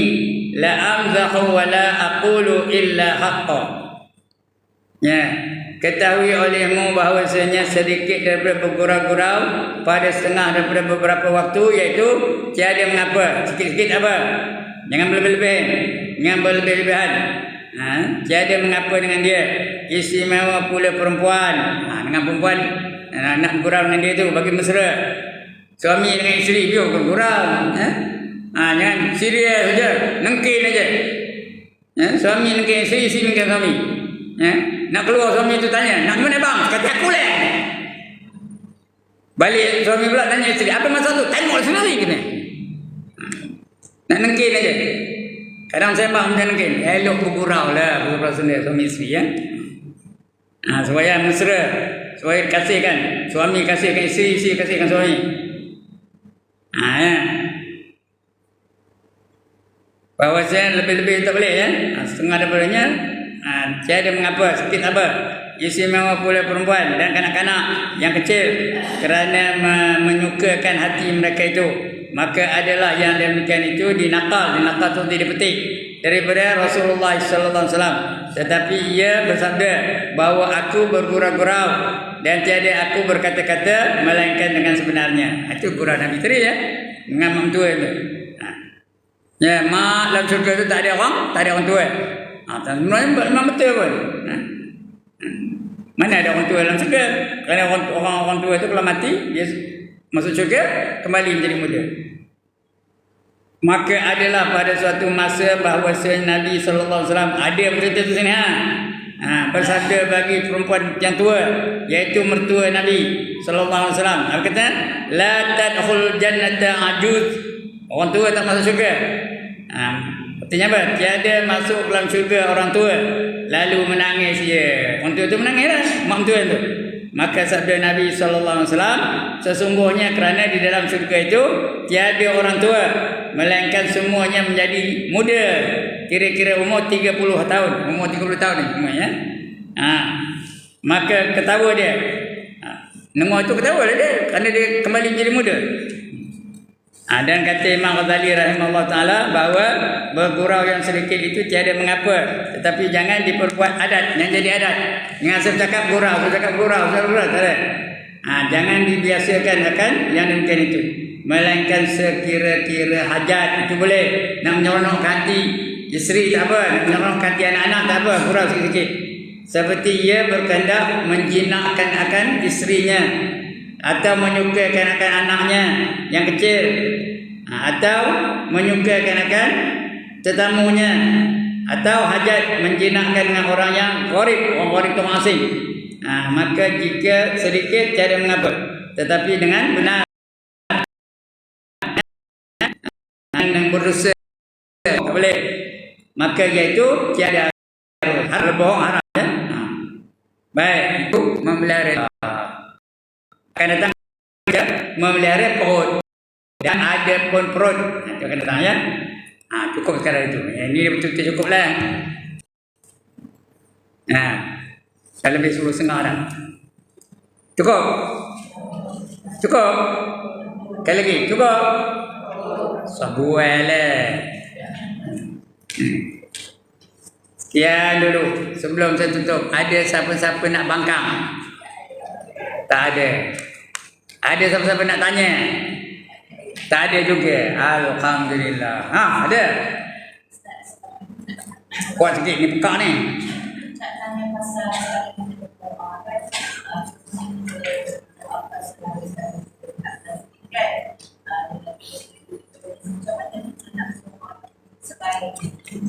la amzahu wa la aqulu illa haqqa. Ketahui olehmu bahawasanya sedikit daripada bergurau-gurau pada setengah daripada beberapa waktu, iaitu tiada mengapa. Sikit-sikit apa? Jangan berlebih-lebih, jangan berlebih-lebihan. Tiada mengapa dengan dia. Istimewa pula perempuan. Dengan perempuan nak bergurau dengan dia tu bagi mesra. Suami dengan isteri dia bergurau. Jangan serius saja, nengkin aja. Suami nengkin isteri, isteri nengkin suami. Nak keluar suami itu tanya, nak mana bang? Kata aku lah. Balik suami pula tanya isteri, apa masalah tu? Tengok sendiri kena. Nak nengkin aja. Kadang saya faham macam nengkin. Elok bergurau lah bergurau sendiri suami isteri ya. Supaya mesra, supaya kasihkan suami kasihkan isteri, isteri kasihkan suami. Ya. Bahawa saya lebih-lebih tak boleh ya. Setengah daripadanya tiada mengapa, sakit apa. Istimewa pula perempuan dan kanak-kanak yang kecil kerana menyukakan hati mereka itu, maka adalah yang demikian itu dinakal tu dipetik daripada Rasulullah sallallahu alaihi wasallam. Tetapi ia bersabda bahawa aku bergurau-gurau dan tiada aku berkata-kata melainkan dengan sebenarnya. Itu gurau Nabi tadi ya, dengan mak tua itu. Ya, mak dalam syurga itu tak ada orang tua. Memang betul pun. Mana ada orang tua dalam syurga? Kerana orang tua itu kalau mati, dia masuk syurga, kembali menjadi muda. Maka adalah pada suatu masa bahawa Nabi sallallahu alaihi wasallam ada berita di sini bersabda bagi perempuan yang tua, iaitu mertua Nabi sallallahu alaihi wasallam. Apa kata? La tadkhul jannata ajuz. Orang tua tak masuk syurga. Artinya apa? Tiada masuk dalam syurga orang tua lalu menangis dia. Orang tua tu menangis lah, mak tua tu. Maka sabda Nabi sallallahu alaihi wasallam, sesungguhnya kerana di dalam syurga itu tiada orang tua melainkan semuanya menjadi muda, kira-kira umur 30 tahun. Umur 30 tahun ni umurnya. Maka ketawa dia. Nama itu ketawa lah dia kerana dia kembali menjadi muda. Dan kata Imam Ghazali rahimahullah ta'ala bahawa bergurau yang sedikit itu tiada mengapa, tetapi jangan diperbuat adat, yang jadi adat. Dengan saya bercakap gurau, tak ada. Jangan dibiasakan akan yang demikian itu, melainkan sekira-kira hajat itu boleh. Nak menyeronok hati isteri tak apa, nak menyeronok hati anak-anak tak apa, gurau sikit-sikit. Seperti ia berkehendak menjinakkan akan isterinya, atau menyukakan akan anaknya yang kecil, atau menyukakan akan tetamunya, atau hajat menjinakkan dengan orang yang gharib, orang gharib itu asing. Maka jika sedikit tiada mengapa, tetapi dengan benar dan berdosa tak boleh, maka iaitu tiada bohong haram ya. Baik, itu memelihara akan datang memelihara perut dan ada pun perut. Itu akan datang ya. Cukup sekarang itu. Ini betul-betul cukup lah. Dah lebih 10.30 dah. Cukup. Sekali lagi. Cukup. Sebuah lah. Sekian dulu. Sebelum saya tutup, ada siapa-siapa nak bangkang? Tak ada. Ada siapa-siapa nak tanya? Tak ada juga. Alhamdulillah. Ada. Kuat sikit ni pekak ni.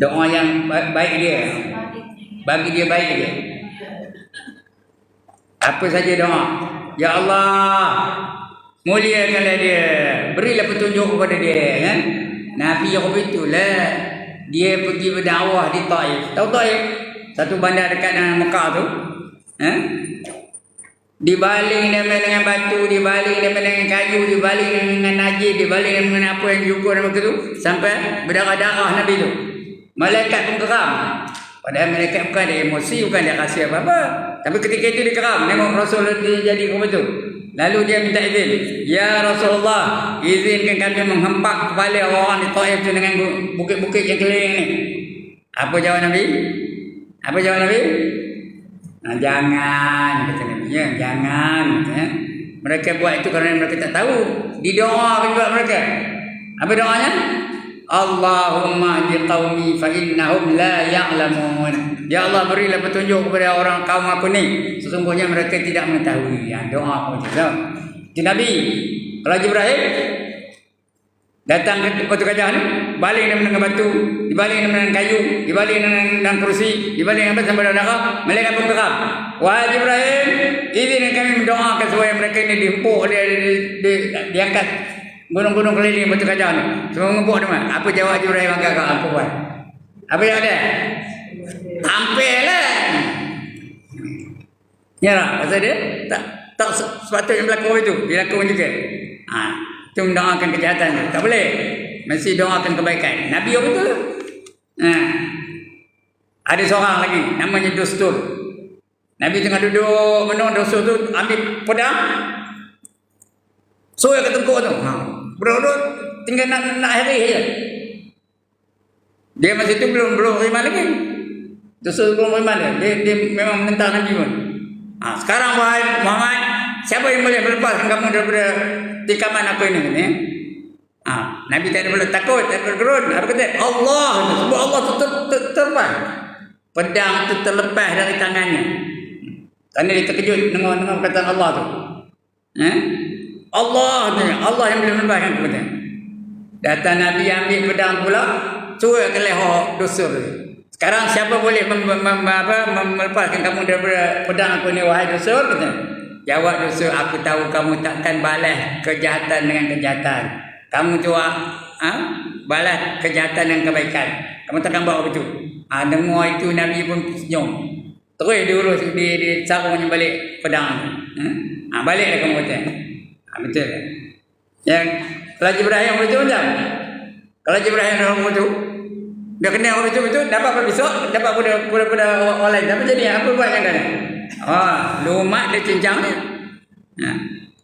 Doa yang baik dia. Bagi dia baik dia. Apa saja doa. Ya Allah, muliakanlah dia, berilah petunjuk kepada dia kan. Nabi Yaqub itulah dia pergi berdakwah di Taif. Tahu Taif? Satu bandar dekat dengan Mekah tu. Dibaling dengan batu, dibaling dengan kayu, dibaling dengan najis, dibaling dengan apa yang diukur nama tu, sampai berdarah-darah Nabi tu. Malaikat pun geram. Padahal malaikat bukan ada emosi, bukan dia kasih apa-apa. Tapi ketika itu dia geram, tengok Rasul dia jadi apa tu. Lalu dia minta izin. Ya Rasulullah, izinkan kami menghempak kepala orang di Taif tu dengan bukit-bukit yang keliling ni. Apa jawab Nabi? Jangan, kata Nabi. Ya, jangan. Ya. Mereka buat itu kerana mereka tak tahu. Didoa juga mereka. Apa doanya? Allahumma hdi qaumi fa innahum la ya'lamun. Ya Allah, berilah petunjuk kepada orang kaum aku ni, sesungguhnya mereka tidak mengetahui. Doa apa tu? Itu Nabi. Kalau Jibril datang ke batu gajah ni, baling dengan batu, dibaling dengan kayu, dibaling dengan kerusi, dibaling dengan sampai darah, malaikat pun geram. Wahai Jibril, izinkan kami Antum doakan supaya mereka ini diempuk, diangkat gunung-gunung keliling Batu Kajang ni. Semua ngempuk dia. Apa jawab Jibril angkat kau apa buat? Apa jawab dia? Tampillah. Ya tak? Pasal dia tak sepatutnya berlaku itu. Dilakukan juga. Itu mendoakan kejahatan tu. Tak boleh. Mesti doakan kebaikan. Nabi apa betul? Ada seorang lagi namanya Dustur. Nabi tengah duduk menung Dustur tu ambil pedang. Suai ke tengkuk tu. Berduduk tinggal nak hari saja. Dia masih tu belum beriman lagi. Dustur belum beriman dia memang menentang Nabi pun. Sekarang wahai Muhammad, siapa yang boleh melepaskan kamu daripada tikaman aku ini? Nabi tak boleh takut, tak bergerun. Apa kata? Allah. Sebab Allah tu terbang. Pedang tu terlepas dari tangannya. Kerana dia terkejut dengar perkataan Allah tu. Allah yang boleh melepaskan kepada. Datang Nabi ambil pedang pula, cuba ke leher Dustur. Sekarang siapa boleh melepaskan kamu daripada pedang aku ni wahai Dustur? Kata. Jawab Dustur, aku tahu kamu takkan balas kejahatan dengan kejahatan. Kamu tu balas kejahatan dengan kebaikan. Kamu takkan buat begitu. Dengar itu Nabi pun senyum. Terus diurus di sarungnya balik pedang. Baliklah kamu kata. Betul. Yang kalau Jibril betul macam. Kalau Jibril betul, dia kena orang betul dapat pada besok, dapat pada orang lain. Apa jadi? Apa buat yang kena? Lumat dia cincang dia.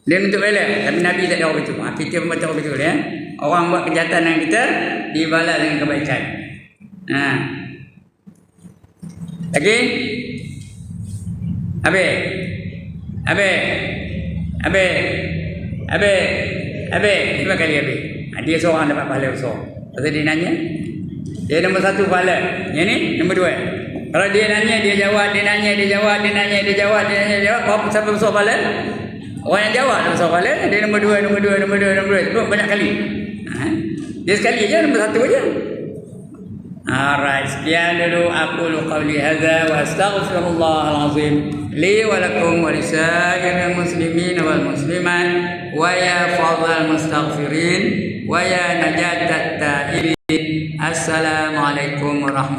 Dia untuk bela. Tapi Nabi tak ada orang betul. Kita pun betul betul ya. Orang buat kejahatan dengan kita dibalas dengan kebaikan. Lagi? Habis. Lima kali habis. Dia seorang dapat pahala besar. Pasal dia nanya. Dia nombor satu pahala. Yang ni nombor dua. Kalau dia nanya, dia jawab. Dia nanya, dia jawab. Dia nanya, dia jawab. Dia nanya, dia jawab. Berapa siapa besar pahala? Orang yang jawab besar pahala. Dia nombor dua. Sebab banyak kali. Dia sekali je nombor satu je. Alright, sekian dulu aqulu qawli hadza wa astaghfirullahal azim li wa lakum wa lisairil muslimin wal muslimat wa ya fadhal mustaghfirin wa ya najatat taibin. Assalamualaikum warahmatullahi